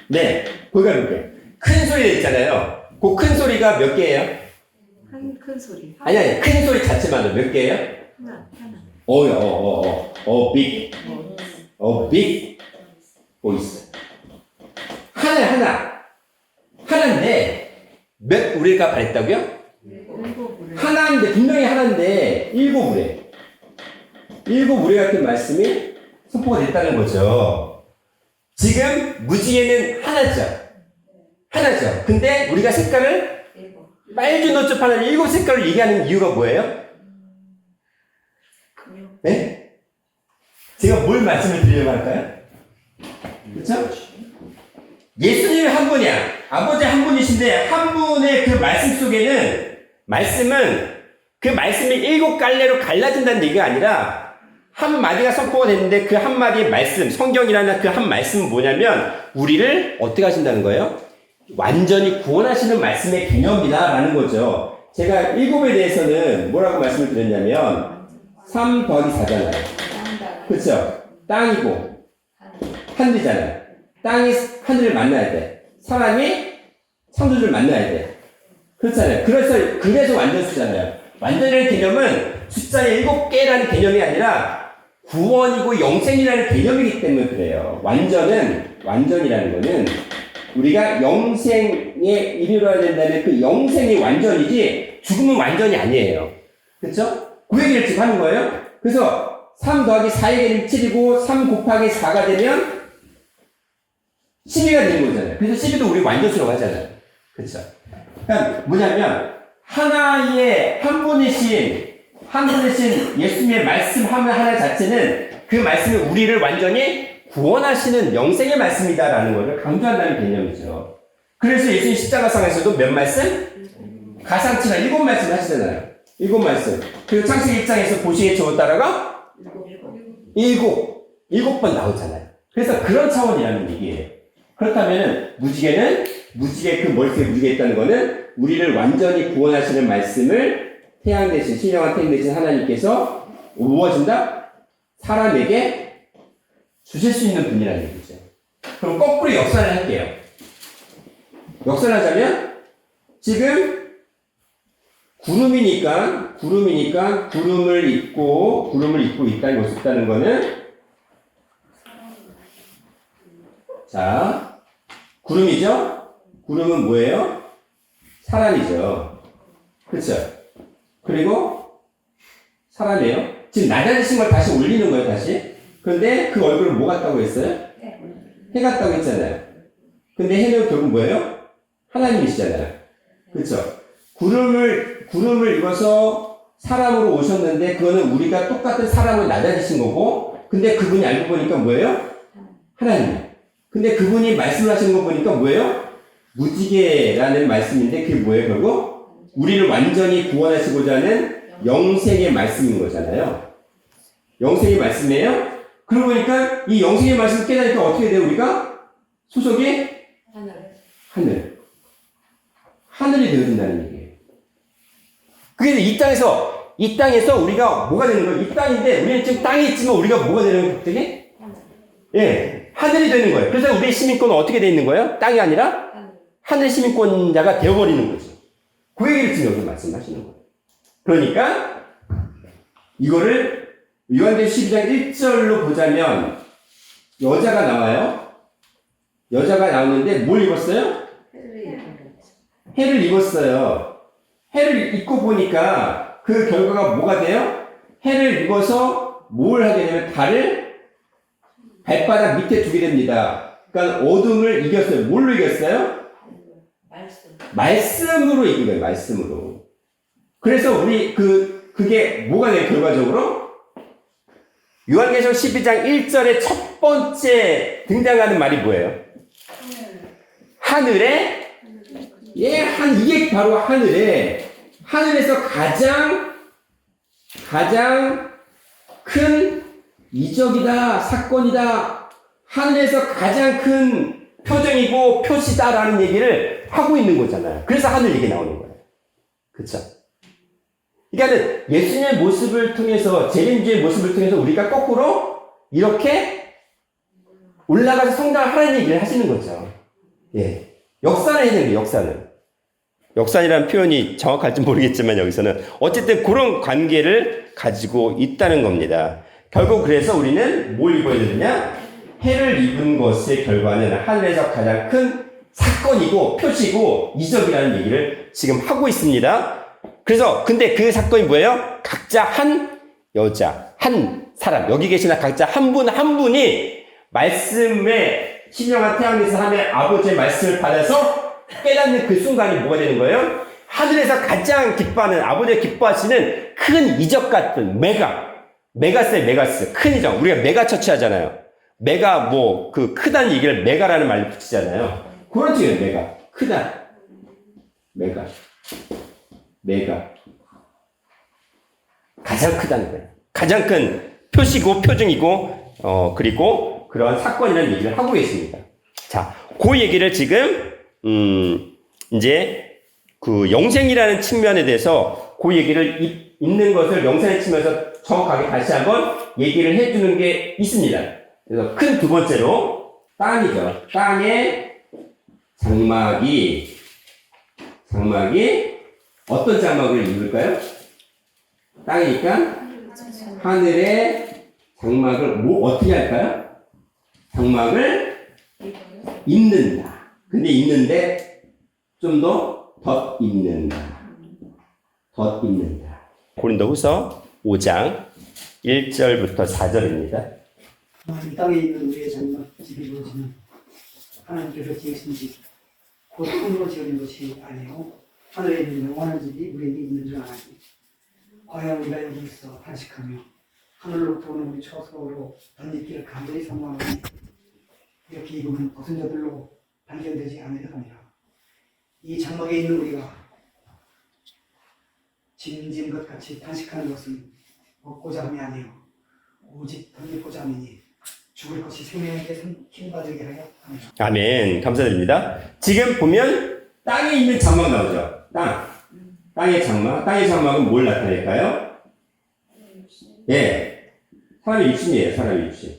네, 거기가 몇 개? 큰 소리 있잖아요. 그 큰 소리가 몇 개예요? 큰 소리. 아니, 큰 소리 자체만으로 몇 개예요? 하나. big voice. 하나인데, 몇 우리가 말했다고요? 하나인데, 분명히 하나인데, 일곱 우리 같은 말씀이 선포가 됐다는 거죠. 지금 무지개는 하나죠. 근데 우리가 색깔을 빨주, 노초, 파란 7색깔을 얘기하는 이유가 뭐예요? 네? 제가 뭘 말씀을 드리려고 할까요? 그렇죠? 예수님이 한 분이야. 아버지 한 분이신데 한 분의 그 말씀 속에는 그 말씀이 7갈래로 갈라진다는 얘기가 아니라 한 마디가 선포가 됐는데 그 한 마디의 말씀, 성경이라는 그 한 말씀은 뭐냐면 우리를 어떻게 하신다는 거예요? 완전히 구원하시는 말씀의 개념이다라는 거죠. 제가 7에 대해서는 뭐라고 말씀을 드렸냐면 3 더하기 4잖아요. 그렇죠? 땅이고 하늘이잖아요. 땅이 하늘을 만나야 돼. 사람이 창조주를 만나야 돼. 그렇잖아요. 그래서 완전수잖아요. 완전이라는 개념은 숫자의 7개라는 개념이 아니라 구원이고 영생이라는 개념이기 때문에 그래요. 완전이라는 거는 우리가 영생에 이르러야 된다는 그 영생이 완전이지 죽음은 완전이 아니에요. 그렇죠? 그 얘기를 지금 하는 거예요. 그래서 3 더하기 4의 개념이 7이고 3 곱하기 4가 되면 12가 되는 거잖아요. 그래서 12도 우리 완전수라고 하잖아요. 그렇죠? 그러니까 뭐냐면 한 분이신 예수님의 말씀 하나 자체는 그 말씀이 우리를 완전히 구원하시는 영생의 말씀이다라는 것을 강조한다는 개념이죠. 그래서 예수님 십자가상에서도 몇 말씀? 가상치가 7말씀 하시잖아요. 7말씀. 그리고 창세기 1장에서 보시기에 좋았다라가 7번 나오잖아요. 그래서 그런 차원이라는 얘기예요. 그렇다면 무지개 그 머릿속에 무지개 있다는 거는 우리를 완전히 구원하시는 말씀을 태양 대신 신령한 태양 대신 하나님께서 무엇인다? 사람에게 주실 수 있는 분이라는 얘기죠. 그럼 거꾸로 역산을 할게요. 역산하자면 지금 구름이니까 구름을 입고 있다는 것이 있다는 거는 자 구름이죠? 구름은 뭐예요? 사람이죠. 그렇죠? 그리고 사람이에요. 지금 낮아지신 걸 다시 올리는 거예요, 다시. 그런데 그 얼굴을 뭐 같다고 했어요? 해 같다고 했잖아요. 근데 해는 결국 뭐예요? 하나님이시잖아요. 그렇죠? 구름을 입어서 사람으로 오셨는데 그거는 우리가 똑같은 사람을 낮아지신 거고, 근데 그분이 알고 보니까 뭐예요? 하나님. 근데 그분이 말씀을 하시는 거 보니까 뭐예요? 무지개라는 말씀인데 그게 뭐예요, 결국? 우리를 완전히 구원하시고자 하는 영생의 말씀인 거잖아요. 영생의 말씀이에요? 그러고 보니까 이 영생의 말씀을 깨달으니까 어떻게 돼요, 우리가? 소속이? 하늘. 하늘이 되어진다는 얘기예요. 그래서 이 땅에서 우리가 뭐가 되는 거예요? 이 땅인데, 우리는 지금 땅에 있지만 우리가 뭐가 되는 거예요, 갑자기? 예, 하늘이 되는 거예요. 그래서 우리의 시민권은 어떻게 되어 있는 거예요? 땅이 아니라 하늘 시민권자가 되어버리는 거죠. 그 얘기를 지금 여기 말씀하시는 거예요. 그러니까 이거를 요한계시록 12장 1절로 보자면 여자가 나와요. 여자가 나오는데 뭘 입었어요? 해를 입었어요. 해를 입고 보니까 그 결과가 뭐가 돼요? 해를 입어서 뭘 하게 되면 달을 발바닥 밑에 두게 됩니다. 그러니까 어둠을 이겼어요. 뭘로 이겼어요? 말씀으로 이긴 거예요. 말씀으로. 그래서 우리 그게 뭐가 돼요? 결과적으로? 요한계시록 12장 1절의 첫 번째 등장하는 말이 뭐예요? 하늘에 이게 바로 하늘에서 가장 큰 이적이다, 사건이다, 하늘에서 가장 큰 표정이고 표시다라는 얘기를 하고 있는 거잖아요. 그래서 하늘 얘기 나오는 거예요. 그쵸? 그러니까 예수님의 모습을 통해서, 재림주의 모습을 통해서 우리가 거꾸로 이렇게 올라가서 성장을 하라는 얘기를 하시는 거죠. 예. 역산을 해야 되는 거예요, 역산을. 역산이라는 표현이 정확할지 모르겠지만 여기서는 어쨌든 그런 관계를 가지고 있다는 겁니다. 결국 그래서 우리는 뭘 입어야 되느냐? 해를 입은 것의 결과는 하늘에서 가장 큰 사건이고 표시고 이적이라는 얘기를 지금 하고 있습니다. 그래서 근데 그 사건이 뭐예요? 각자 한 여자, 한 사람, 여기 계시나 각자 한 분 한 분이 말씀에 신령한 태양에서 하나님의 아버지의 말씀을 받아서 깨닫는 그 순간이 뭐가 되는 거예요? 하늘에서 가장 기뻐하는, 아버지가 기뻐하시는 큰 이적 같은 메가스, 큰 이적. 우리가 메가처치 하잖아요. 메가 크다는 얘기를 메가라는 말로 붙이잖아요. 그런 뜻이에요, 메가. 크다. 메가. 가장 크다는 거예요. 가장 큰 표시고 표징이고, 그리고 그런 사건이라는 얘기를 하고 계십니다. 자, 그 얘기를 지금, 이제, 그 영생이라는 측면에 대해서 그 얘기를 있는 것을 영생의 측면에서 정확하게 다시 한번 얘기를 해주는 게 있습니다. 그래서 큰 두 번째로 땅이죠. 땅의 장막이 어떤 장막을 입을까요? 땅이니까 하늘의 장막을 어떻게 할까요? 장막을 입는다. 근데 입는데 좀 더 덧입는다. 고린도후서 5장 1절부터 4절입니다. 이 땅에 있는 우리의 장막 집이 이루어지는 하나님께서 지으신 집, 곧 손으로 지어진 것이 아니요 하늘에 있는 영원한 집이 우리에게 있는 줄 아나니, 과연 우리가 여기 있어 탄식하며 하늘로부터 오는 우리 처소로 던지기를 간절히 소망하니 이렇게 입으면 벗은 자들로 발견되지 않으려 함이라. 이 장막에 있는 우리가 짐진 것 같이 탄식하는 것은 먹고자 함이 아니요 오직 던지고자 함이니 죽을 것이 생명에게 힘받게 하여 함이라. 아멘. 감사드립니다. 지금 보면 땅에 있는 장막 나오죠. 땅의 장막은 뭘 나타낼까요? 예. 사람의 육신이에요. 사람의 육신.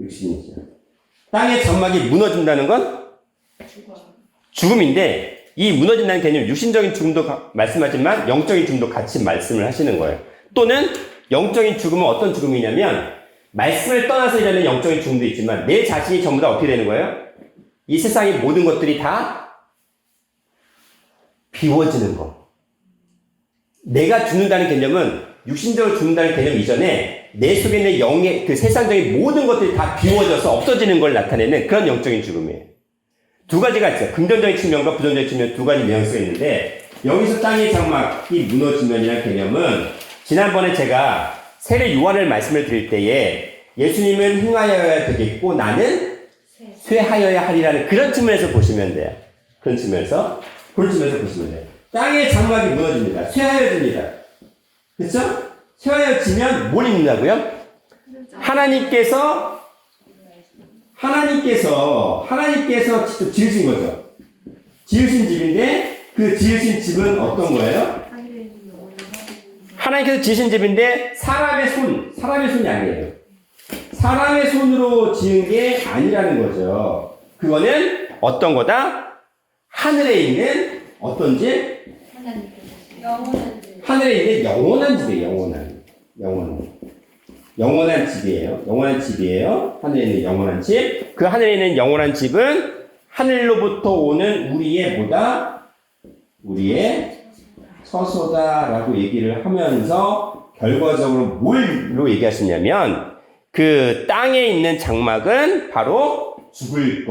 육신이죠. 땅의 장막이 무너진다는 건 죽음인데 이 무너진다는 개념, 육신적인 죽음도 말씀하지만 영적인 죽음도 같이 말씀을 하시는 거예요. 또는 영적인 죽음은 어떤 죽음이냐면 말씀을 떠나서 일어나는 영적인 죽음도 있지만 내 자신이 전부 다 어떻게 되는 거예요? 이 세상의 모든 것들이 다 비워지는 거. 내가 죽는다는 개념은 육신적으로 죽는다는 개념 이전에 내 속에 있는 영의 그 세상적인 모든 것들이 다 비워져서 없어지는 걸 나타내는 그런 영적인 죽음이에요. 두 가지가 있어요. 긍정적인 측면과 부정적인 측면 두 가지 뉘앙스가 있는데 여기서 땅의 장막이 무너지면이라는 개념은 지난번에 제가 세례 요한을 말씀을 드릴 때에 예수님은 흥하여야 되겠고 나는 쇠하여야 하리라는 그런 측면에서 보시면 돼요. 그런 측면에서 보시면 돼요. 땅의 장막이 무너집니다. 쇠하여집니다. 그렇죠? 쇠하여지면 뭘 입는다고요? 하나님께서 직접 지으신 거죠. 지으신 집인데 그 지으신 집은 어떤 거예요? 하나님께서 지으신 집인데 사람의 손이 아니에요. 사람의 손으로 지은 게 아니라는 거죠. 그거는 어떤 거다? 하늘에 있는 어떤 집? 하늘에 있는 영원한 집이에요. 영원한 집이에요. 하늘에 있는 영원한 집. 그 하늘에 있는 영원한 집은 하늘로부터 오는 우리의 처소다라고 얘기를 하면서 결과적으로 뭘로 얘기하시냐면 그 땅에 있는 장막은 바로 죽을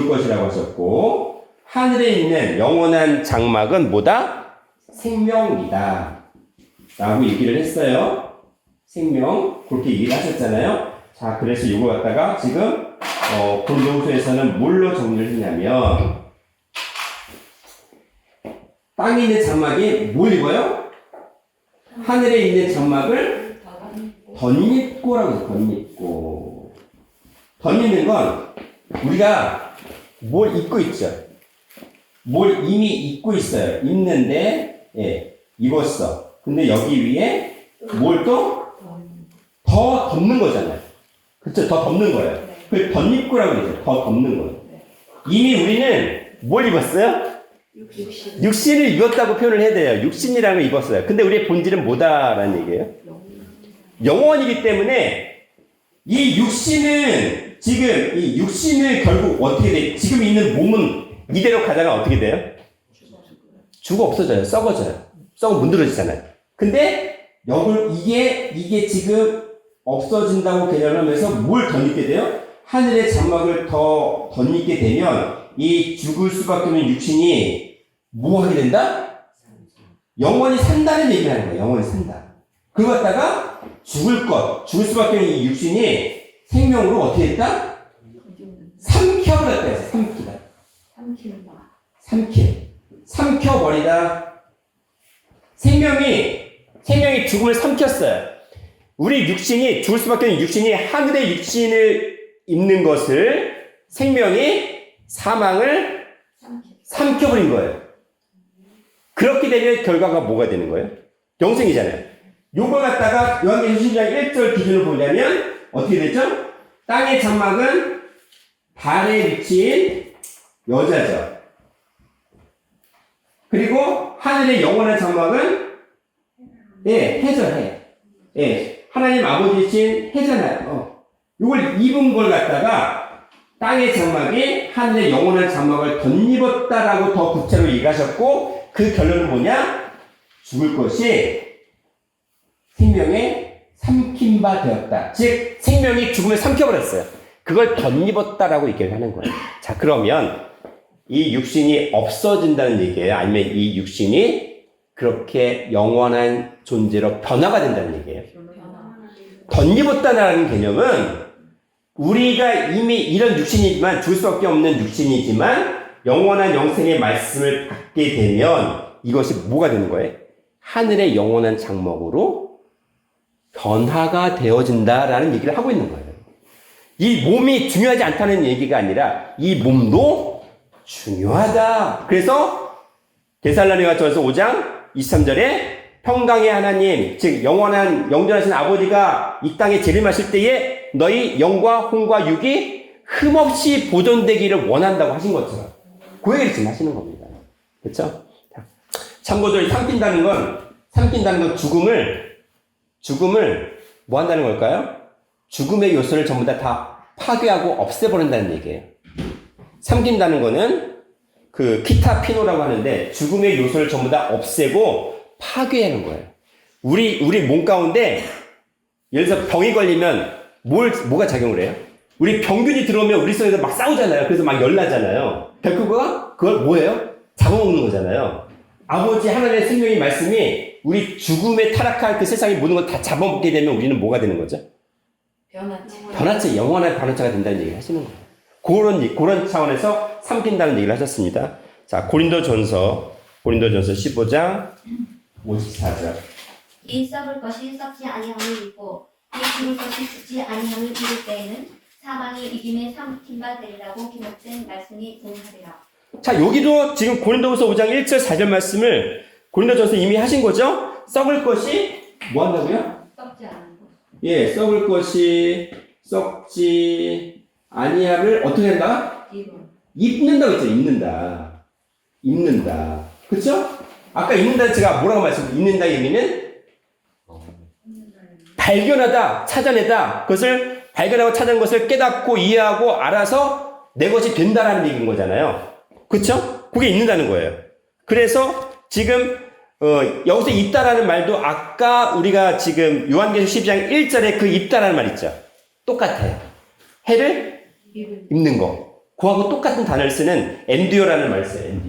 것이라고 하셨고 하늘에 있는 영원한 장막은 뭐다? 생명이다 라고 얘기를 했어요. 생명 그렇게 얘기를 하셨잖아요. 자, 그래서 이거 갖다가 지금 고린도후서에서는 뭘로 정리를 했냐면 땅에 있는 장막이 뭘 입어요? 하늘에 있는 장막을 덧입고라고 해서 덧입는 건 우리가 뭘 입고 있죠. 뭘 이미 입고 있어요. 입는데 입었어. 근데 여기 위에 뭘 또 더 덮는 거잖아요. 그쵸? 더 덮는 거예요. 그걸 덧입고라고 그러죠. 더 덮는 거예요. 이미 우리는 뭘 입었어요? 육신을 입었다고 표현을 해야 돼요. 육신이라는 걸 입었어요. 근데 우리의 본질은 뭐다라는 얘기예요? 영원이기 때문에 이 육신을 결국 어떻게 돼? 지금 있는 몸은 이대로 가다가 어떻게 돼요? 죽어 없어져요. 썩어져요. 썩어 문드러지잖아요. 근데 이게 지금 없어진다고 개념을 하면서 뭘 덧입게 돼요? 하늘의 장막을 더 덧입게 되면 이 죽을 수밖에 없는 육신이 뭐 하게 된다? 영원히 산다는 얘기를 하는 거예요. 영원히 산다. 그거 갖다가 죽을 수밖에 없는 이 육신이 생명으로 어떻게 했다? 삼켜버렸다 해서 삼켜버리다. 생명이 죽음을 삼켰어요. 우리 육신이 죽을 수밖에 없는 육신이 하늘의 육신을 입는 것을 생명이 사망을 삼켜버린 거예요. 그렇게 되면 결과가 뭐가 되는 거예요? 영생이잖아요. 요걸 갖다가 요한계시록 10장 1절 기준으로 보자면 어떻게 되죠? 땅의 장막은 달에 비친 여자죠. 그리고 하늘의 영원한 장막은 해죠. 하나님 아버지이신 해잖아요. 요걸 입은 걸 갖다가 땅의 장막이 하늘의 영원한 장막을 덧입었다라고 더 구체로 얘기하셨고 그 결론은 뭐냐? 죽을 것이 생명에 삼킨 바 되었다. 즉 생명이 죽음을 삼켜버렸어요. 그걸 덧입었다라고 얘기를 하는 거예요. 자, 그러면 이 육신이 없어진다는 얘기예요? 아니면 이 육신이 그렇게 영원한 존재로 변화가 된다는 얘기예요? 덧입었다는 개념은 우리가 이미 이런 육신이지만 죽을 수밖에 없는 육신이지만 영원한 영생의 말씀을 받게 되면 이것이 뭐가 되는 거예요? 하늘의 영원한 장막으로 변화가 되어진다라는 얘기를 하고 있는 거예요. 이 몸이 중요하지 않다는 얘기가 아니라 이 몸도 중요하다. 그래서 데살로니가전서 5장 23절에 평강의 하나님, 즉 영원한 영존하신 아버지가 이 땅에 재림하실 때에 너희 영과 혼과 육이 흠없이 보존되기를 원한다고 하신 것처럼 그 얘기를 지금 하시는 겁니다. 그렇죠? 참고로 이 삼킨다는 건 죽음을 뭐 한다는 걸까요? 죽음의 요소를 전부 다 파괴하고 없애버린다는 얘기예요. 삼킨다는 거는 그 키타피노라고 하는데 죽음의 요소를 전부 다 없애고 파괴하는 거예요. 우리 몸 가운데 예를 들어서 병이 걸리면 뭐가 작용을 해요? 우리 병균이 들어오면 우리 속에서 막 싸우잖아요. 그래서 막 열나잖아요. 결국 그걸 뭐예요? 잡아먹는 거잖아요. 아버지 하나님의 생명의 말씀이 우리 죽음에 타락할 그 세상의 모든 걸 다 잡아먹게 되면 우리는 뭐가 되는 거죠? 변화체, 영원한 변화체가 된다는 얘기를 하시는 거예요. 그런 차원에서 삼킨다는 얘기를 하셨습니다. 자, 고린도전서 15장 54절. 이 썩을 것이 썩지 아니함을 입고 이 죽을 것이 죽지 아니함을 입을 때에는 사망이 이김에 삼킨 바 되리라고 기록된 말씀이 동하리라. 자, 여기도 지금 고린도후서 5장 1절 4절 말씀을 고린도전서 이미 하신 거죠? 썩을 것이 뭐 한다고요? 썩지 않은 것. 예, 썩을 것이 썩지 아니함을 어떻게 한다? 입는다고 했죠. 입는다. 그렇죠? 아까 입는다는 제가 뭐라고 말씀드렸어요? 입는다 의미는 발견하다, 찾아내다. 그것을 발견하고 찾아낸 것을 깨닫고 이해하고 알아서 내 것이 된다라는 얘기인 거잖아요. 그렇죠? 그게 있는다는 거예요. 그래서 지금 여기서 있다라는 말도 아까 우리가 지금 요한계시록 12장 1절에 그 입다라는 말 있죠. 똑같아요. 해를 입는 거. 그하고 똑같은 단어를 쓰는 엔디오라는 말을 써요.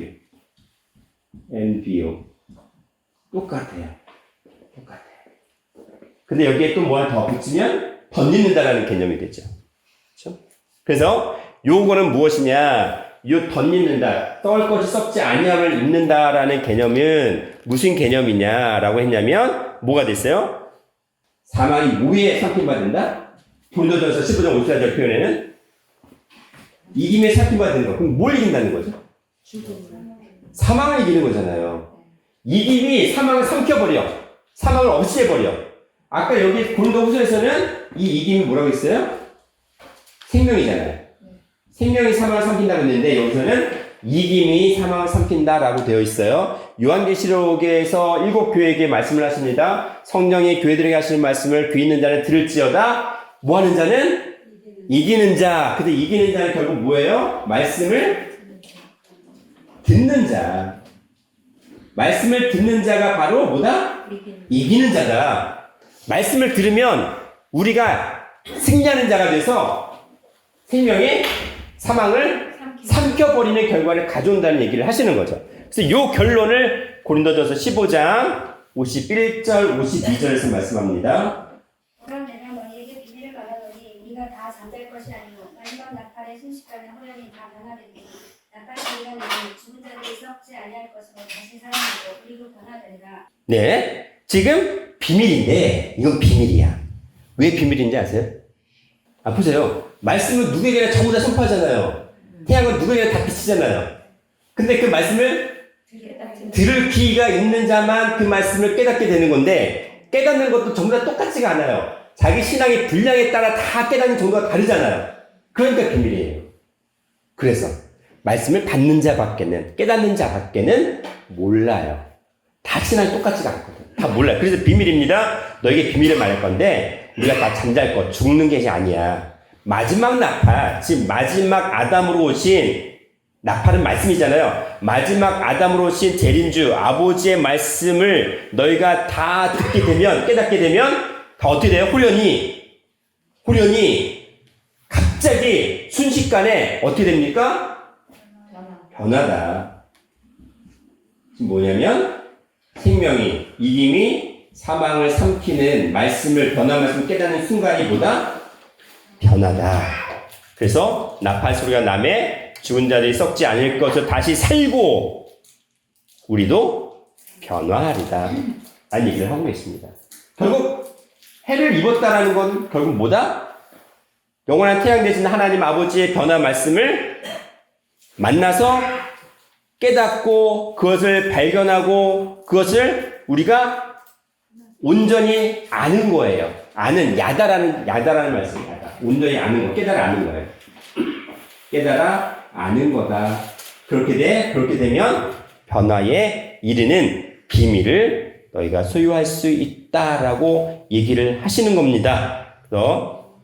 엔디오. 똑같아요. 근데 여기에 또 뭐 하나 더 붙이면 덧입는다라는 개념이 되죠. 그렇죠? 그래서 요거는 무엇이냐? 요 덧입는다, 썩을 것이 썩지 아니함을 입는다라는 개념은 무슨 개념이냐라고 했냐면 뭐가 됐어요? 사망이 뭐에 삼킴받는다? 고린도전서 15장 54절 표현에는 이김에 삼킴받는 거. 그럼 뭘 이긴다는 거죠? 사망을 이기는 거잖아요. 이김이 사망을 삼켜버려. 사망을 없애버려. 아까 여기 고린도후서에서는 이 이김이 뭐라고 했어요? 생명이잖아요. 생명이 사망을 삼킨다고 했는데 여기서는 이김이 사망을 삼킨다라고 되어 있어요. 요한계시록에서 7교회에게 말씀을 하십니다. 성령이 교회들에게 하시는 말씀을 귀 있는 자는 들을지어다. 뭐 하는 자는? 이기는 자. 근데 이기는 자는 결국 뭐예요? 말씀을 듣는 자. 말씀을 듣는 자가 바로 뭐다? 이기는 자다. 말씀을 들으면 우리가 승리하는 자가 돼서 생명의 사망을 삼켜버리는 결과를 가져온다는 얘기를 하시는 거죠. 그래서 이 결론을 고린도전서 15장 51절 52절에서 말씀합니다. 그럼 내가 너희에게 비밀을 말하노니 우리가 다 잠잘 것이 아니오 마지막 나팔의 순식간에 호련히 다 변화되리니 나팔 소리가 나니 죽은 자들이 썩지 아니할 것으로 다시 살아나고 그리고 변화되리라. 네, 지금 비밀인데 이건 비밀이야. 왜 비밀인지 아세요? 보세요. 말씀은 누구에게나 전부 다 선포하잖아요. 태양은 누구에게나 다 비치잖아요. 근데 그 말씀을 들을 귀가 있는 자만 그 말씀을 깨닫게 되는 건데 깨닫는 것도 전부 다 똑같지가 않아요. 자기 신앙의 분량에 따라 다 깨닫는 정도가 다르잖아요. 그러니까 비밀이에요. 그래서 말씀을 받는 자밖에는 깨닫는 자밖에는 몰라요. 다 신앙이 똑같지가 않거든. 다 몰라요. 그래서 비밀입니다. 너에게 비밀을 말할 건데 우리가 다 잠잘 것, 죽는 것이 아니야. 마지막 나팔, 즉 마지막 아담으로 오신 나팔은 말씀이잖아요. 마지막 아담으로 오신 재림주 아버지의 말씀을 너희가 다 듣게 되면, 깨닫게 되면 다 어떻게 돼요? 후련히 갑자기 순식간에 어떻게 됩니까? 변화다. 지금 뭐냐면 생명이, 이김이 사망을 삼키는 말씀을, 변화 말씀을 깨닫는 순간이 뭐다? 변화다. 그래서 나팔 소리가 나매 죽은 자들이 썩지 않을 것을 다시 살고 우리도 변화하리다 라는 얘기를 하고 있습니다. 결국 해를 입었다라는 건 결국 뭐다? 영원한 태양 되신 하나님 아버지의 변화 말씀을 만나서 깨닫고 그것을 발견하고 그것을 우리가 온전히 아는 거예요. 아는, 야다라는 말씀이에요. 야다. 온전히 아는 거, 깨달아 아는 거예요. 깨달아 아는 거다. 그렇게 되면 변화에 이르는 비밀을 너희가 소유할 수 있다라고 얘기를 하시는 겁니다. 그래서,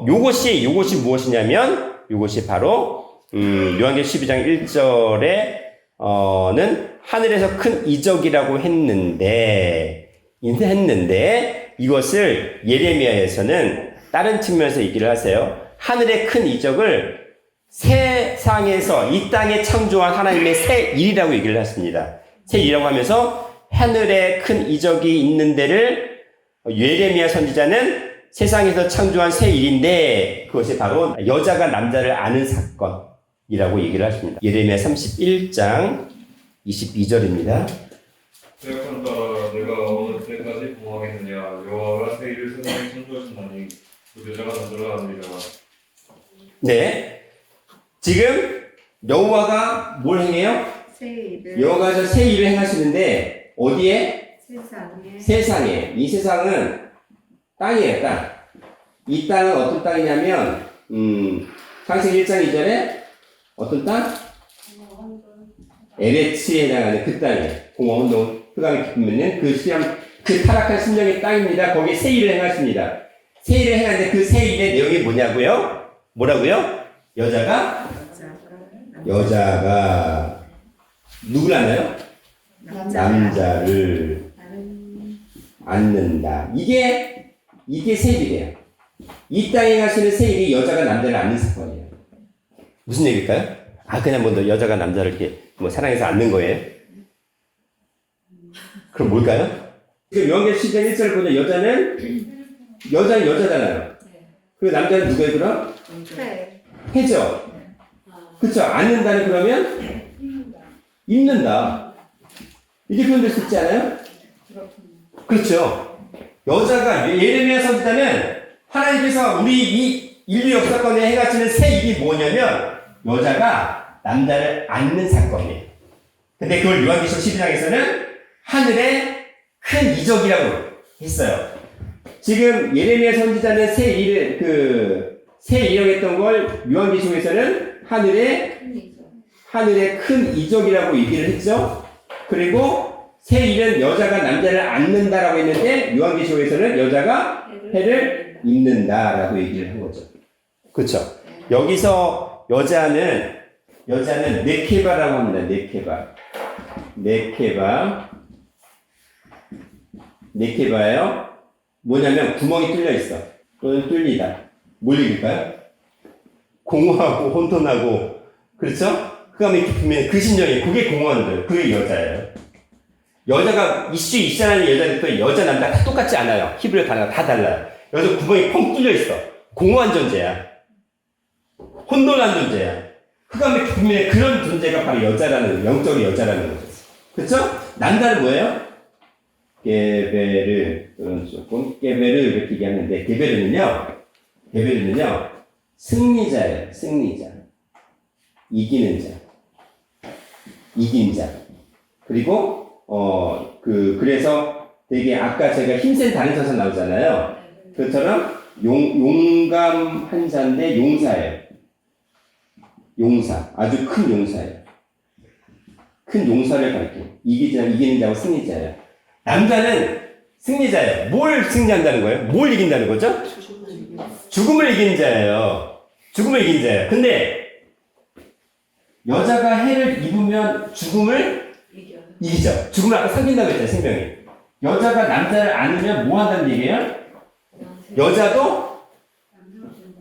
요것이 무엇이냐면, 요것이 바로, 요한계시록 12장 1절에, 는 하늘에서 큰 이적이라고 했는데, 이것을 예레미야에서는 다른 측면에서 얘기를 하세요. 하늘의 큰 이적을 세상에서 이 땅에 창조한 하나님의 새 일이라고 얘기를 했습니다. 새 일이라고 하면서 하늘에 큰 이적이 있는 데를 예레미야 선지자는 세상에서 창조한 새 일인데 그것이 바로 여자가 남자를 아는 사건이라고 얘기를 하십니다. 예레미야 31장 22절입니다. 생각한다. 내가 어느 때까지 공허하겠느냐. 여호와가 새 일을 세상에 창조하신다니 그 여자가 남자를 아느니라. 네. 지금 여호와가 뭘 행해요? 새 일을 여호와가 새 일을 행하시는데 어디에? 세상에 세상에. 이 세상은 땅이에요, 땅. 이 땅은 어떤 땅이냐면 창세기 1장 2절에 어떤 땅? 에레츠에 해당하는 그 땅이에요. 공허 혼돈 흑암이 깊으면은 그 타락한 심령의 땅입니다. 거기에 새 일을 행하십니다. 새 일을 행하는데 그 새 일의 내용이 뭐냐고요? 뭐라고요? 여자가 누구를 안나요? 남자를 안는다. 이게 새 일이에요. 이 땅에 가시는 새 일이 여자가 남자를 안는 사건이에요. 무슨 얘기일까요? 그냥 뭐 여자가 남자를 이렇게 뭐 사랑해서 안는 거예요? 그럼 뭘까요? 지금 요한계시록 10장 1절 보면 여자는 여자잖아요. 그 남자는 누구예요 그럼? 해죠. 그쵸? 안는다는 그러면 입는다. 이게 표현될 수 있지 않아요? 그렇죠. 여자가 예레미야 선지자는 하나님께서 우리 이 인류 역사권에 행하시는 새 일이 뭐냐면 여자가 남자를 안는 사건이에요. 근데 그걸 요한계시록 12장에서는 하늘의 큰 이적이라고 했어요. 지금 예레미야 선지자는 새 일이라고 했던 걸 요한계시록에서는 하늘의 큰 이적이라고 얘기를 했죠. 그리고 새 일은 여자가 남자를 안는다라고 했는데 요한계시록에서는 여자가 해를 입는다라고 얘기를 한 거죠. 그렇죠. 여기서 여자는 네케바라고 합니다. 네케바예요. 뭐냐면 구멍이 뚫려 있어. 또는 뚫리다. 뭘 얘기일까요? 공허하고 혼돈하고 그렇죠? 흑암이 깊으면 그 심령이 그게 공허한 거예요. 그게 여자예요. 여자가 이슈하는 여자는 또 여자 남자 다 똑같지 않아요. 히브리 단어가 다 달라요. 여자 구멍이 펑 뚫려 있어. 공허한 존재야. 혼돈한 존재야. 흑암이 깊으면 그런 존재가 바로 여자라는 영적인 여자라는 거죠. 그렇죠? 남자는 뭐예요? 게베르 또는 조금 게베르 이렇게 얘기하는데 게베르는요 승리자예요. 승리자. 이기는 자. 그리고 그래서 되게 아까 제가 힘센 다른 천사 나오잖아요. 그처럼 용감한 자인데 용사예요. 용사. 아주 큰 용사예요. 큰 용사를 가리켜. 이기는 자고 승리자예요. 남자는 승리자예요. 뭘 승리한다는 거예요? 뭘 이긴다는 거죠? 죽음을 이기는 자예요. 근데 여자가 해를 입으면 죽음을 이기죠. 죽음을 아까 삼킨다고 했잖아요, 생명이. 여자가 남자를 안으면 뭐 한다는 얘기예요? 여자도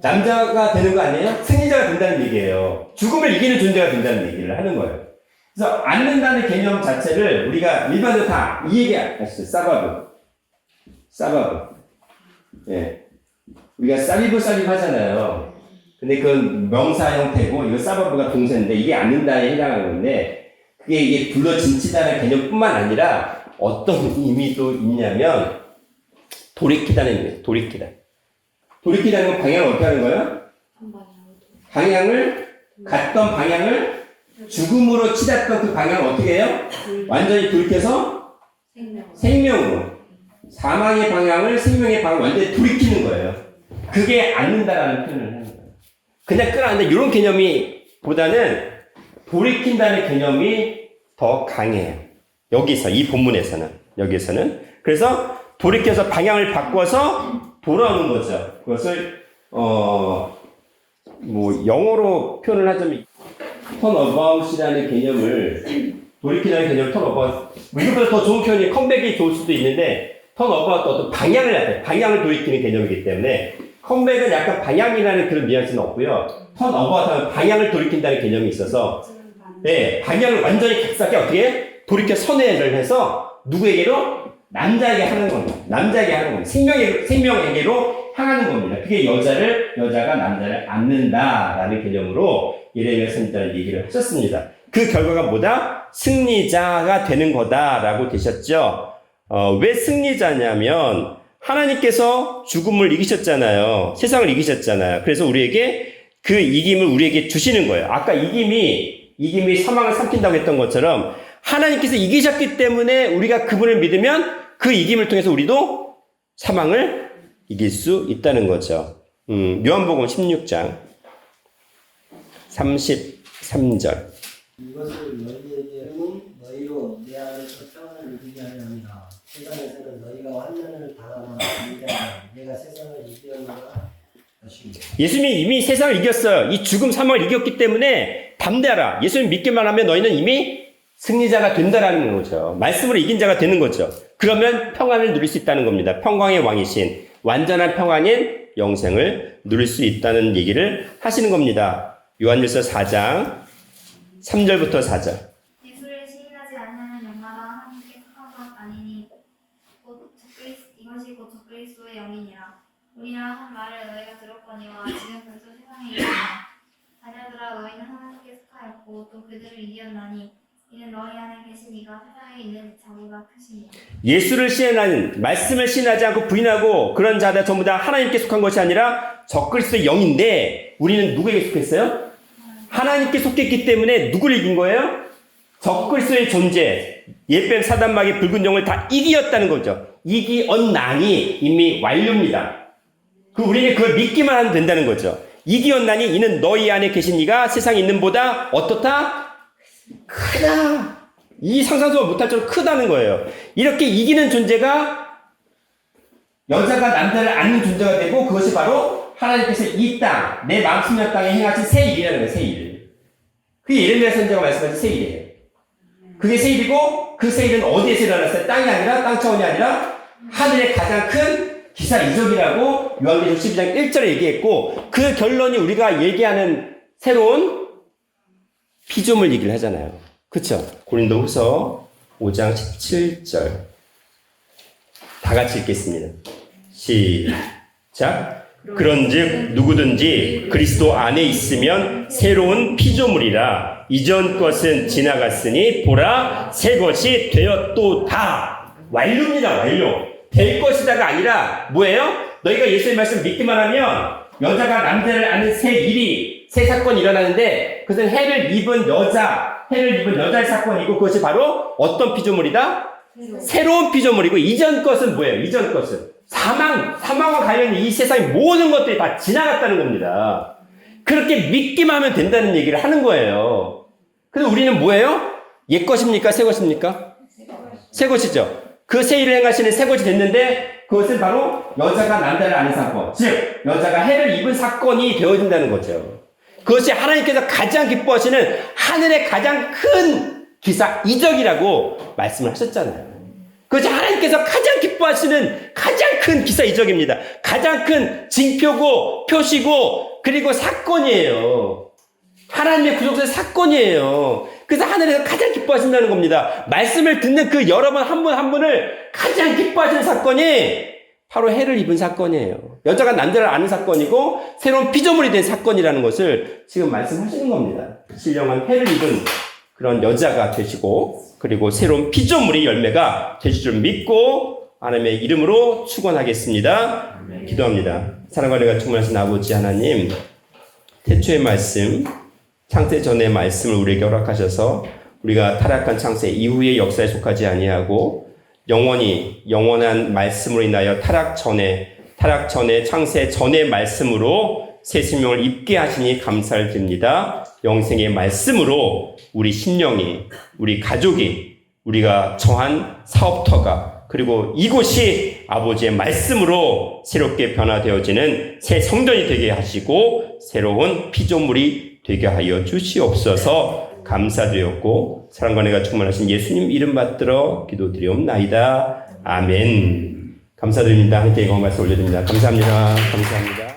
남자가 되는 거 아니에요? 승리자가 된다는 얘기예요. 죽음을 이기는 존재가 된다는 얘기를 하는 거예요. 그래서 안는다는 개념 자체를 우리가 일반적으로 다 이 얘기 아시죠? 사바브. 예. 우리가 사비브 하잖아요. 근데 그건 명사 형태고, 이거 사바브가 동사인데, 이게 안는다에 해당하는 건데, 이게 불러진치다는 개념뿐만 아니라, 어떤 의미도 있냐면, 돌이키다는 의미예요. 돌이키다는 건 방향을 어떻게 하는 거예요? 갔던 방향을 죽음으로 치닫던 그 방향을 어떻게 해요? 완전히 돌이켜서 생명으로 사망의 방향을 생명의 방향을 완전히 돌이키는 거예요. 그게 앉는다라는 표현을 하는 거예요. 그냥 끌어안는데 이런 개념이 보다는 돌이킨다는 개념이 더 강해요. 여기서 이 본문에서는 여기서는 그래서 돌이켜서 방향을 바꿔서 돌아오는 거죠. 그것을 뭐 영어로 표현을 하자면 턴어바웃이라는 개념을 돌이키는 개념을 턴어바웃 이것보다 더 좋은 표현이 컴백이 좋을 수도 있는데 턴어바웃도 어떤 방향을 약간 방향을 돌이키는 개념이기 때문에 컴백은 약간 방향이라는 그런 뉘앙스는 없고요. 턴어바웃하면 방향을 돌이킨다는 개념이 있어서 네, 방향을 완전히 격하게 어떻게 돌이켜 선회를 해서 누구에게로? 남자에게 하는 겁니다. 남자에게 하는 겁니다. 생명에게로 향하는 겁니다. 그게 여자가 남자를 안는다라는 개념으로 예레미야 선지자는 얘기를 하셨습니다. 그 결과가 뭐다? 승리자가 되는 거다라고 되셨죠. 왜 승리자냐면 하나님께서 죽음을 이기셨잖아요. 세상을 이기셨잖아요. 그래서 우리에게 그 이김을 우리에게 주시는 거예요. 아까 이김이 사망을 삼킨다고 했던 것처럼 하나님께서 이기셨기 때문에 우리가 그분을 믿으면 그 이김을 통해서 우리도 사망을 이길 수 있다는 거죠. 요한복음 16장 33절 이것을 너희에게는 너희로 내 안에서 평안을 누리게 하려 합니다. 세상에서는 너희가 환난을 당하거나 이기하나 내가 세상을 이기었노라 하십니다. 예수님이 이미 세상을 이겼어요. 이 죽음 사망을 이겼기 때문에 담대하라. 예수님 믿기만 하면 너희는 이미 승리자가 된다라는 거죠. 말씀으로 이긴 자가 되는 거죠. 그러면 평안을 누릴 수 있다는 겁니다. 평강의 왕이신 완전한 평안인 영생을 누릴 수 있다는 얘기를 하시는 겁니다. 요한일서 4장 3절부터 4절. 예수를 시인하지 않는 영마다 하나님께 속한 것 아니니 이것이 곧 적그리스도의 영이니라. 우리라 한 말을 너희가 들었거니와 지금 벌써 세상에 이르노라. 자녀들아 너희는 하나님께 속하였고 또 그들을 이겼나니 이는 너희 안에 계신 이가 세상에 있는 자보다 크시니라. 예수를 시인하는 말씀을 시인하지 않고 부인하고 그런 자들 전부 다 하나님께 속한 것이 아니라 적그리스도의 영인데 우리는 누구에게 속했어요? 하나님께 속했기 때문에 누구를 이긴 거예요? 적그리스도의 존재, 옛뱀 사단마귀 붉은 영을 다 이기었다는 거죠. 이기었나니 이미 완료입니다. 우리는 그걸 믿기만 하면 된다는 거죠. 이기었나니 이는 너희 안에 계신 이가 세상에 있는 보다 어떻다? 크다. 이 상상도 못할 정도로 크다는 거예요. 이렇게 이기는 존재가 여자가 남자를 안는 존재가 되고 그것이 바로 하나님께서 이 땅, 내 마음 심령 땅에 행하신 새 일이라는 거예요. 새 일. 그게 예레미야 선지자가 말씀하신 새 일이에요. 그게 새 일이고 그 새 일은 어디에서 일어났어요? 땅이 아니라 땅 차원이 아니라 하늘의 가장 큰 기사 이적이라고 요한계시록 12장 1절에 얘기했고 그 결론이 우리가 얘기하는 새로운 피조물 얘기를 하잖아요. 그쵸? 고린도후서 5장 17절 다 같이 읽겠습니다. 시작. 그런즉 누구든지 그리스도 안에 있으면 새로운 피조물이라 이전 것은 지나갔으니 보라 새 것이 되었도다. 완료입니다. 완료. 될 것이다가 아니라 뭐예요? 너희가 예수의 말씀 믿기만 하면 여자가 남자를 아는 새 일이 새 사건이 일어나는데 그것은 해를 입은 여자의 사건이고 그것이 바로 어떤 피조물이다? 새로운 피조물이고 이전 것은 뭐예요? 이전 것은 사망과 관련된 이 세상의 모든 것들이 다 지나갔다는 겁니다. 그렇게 믿기만 하면 된다는 얘기를 하는 거예요. 그래서 우리는 뭐예요? 옛 것입니까? 새 것입니까? 새 것이죠. 그 새 일을 행하시는 새 것이 됐는데 그것은 바로 여자가 남자를 아는 사건, 즉 여자가 해를 입은 사건이 되어진다는 거죠. 그것이 하나님께서 가장 기뻐하시는 하늘의 가장 큰 기사 이적이라고 말씀을 하셨잖아요. 그것이 하나님께서 가장 기뻐하시는 가장 큰 기사 이적입니다. 가장 큰 징표고 표시고 그리고 사건이에요. 하나님의 구속의 사건이에요. 그래서 하늘에서 가장 기뻐하신다는 겁니다. 말씀을 듣는 그 여러분 한 분 한 분을 가장 기뻐하시는 사건이 바로 해를 입은 사건이에요. 여자가 남자를 아는 사건이고 새로운 피조물이 된 사건이라는 것을 지금 말씀하시는 겁니다. 신령한 해를 입은 그런 여자가 되시고 그리고 새로운 피조물이 열매가 되실 줄 믿고 하나님의 이름으로 축원하겠습니다. 기도합니다. 사랑과 은혜가 충만하신 아버지 하나님, 태초의 말씀, 창세 전의 말씀을 우리에게 허락하셔서 우리가 타락한 창세 이후의 역사에 속하지 아니하고 영원히 영원한 말씀으로 인하여 타락 전에 창세 전의 말씀으로 새 생명을 입게 하시니 감사를 드립니다. 영생의 말씀으로 우리 심령이, 우리 가족이, 우리가 처한 사업터가, 그리고 이곳이 아버지의 말씀으로 새롭게 변화되어지는 새 성전이 되게 하시고 새로운 피조물이 되게 하여 주시옵소서. 감사드렸고 사랑과 은혜가 충만하신 예수님 이름 받들어 기도드리옵나이다. 아멘. 감사드립니다. 함께 이거 말씀 올려드립니다. 감사합니다. 감사합니다.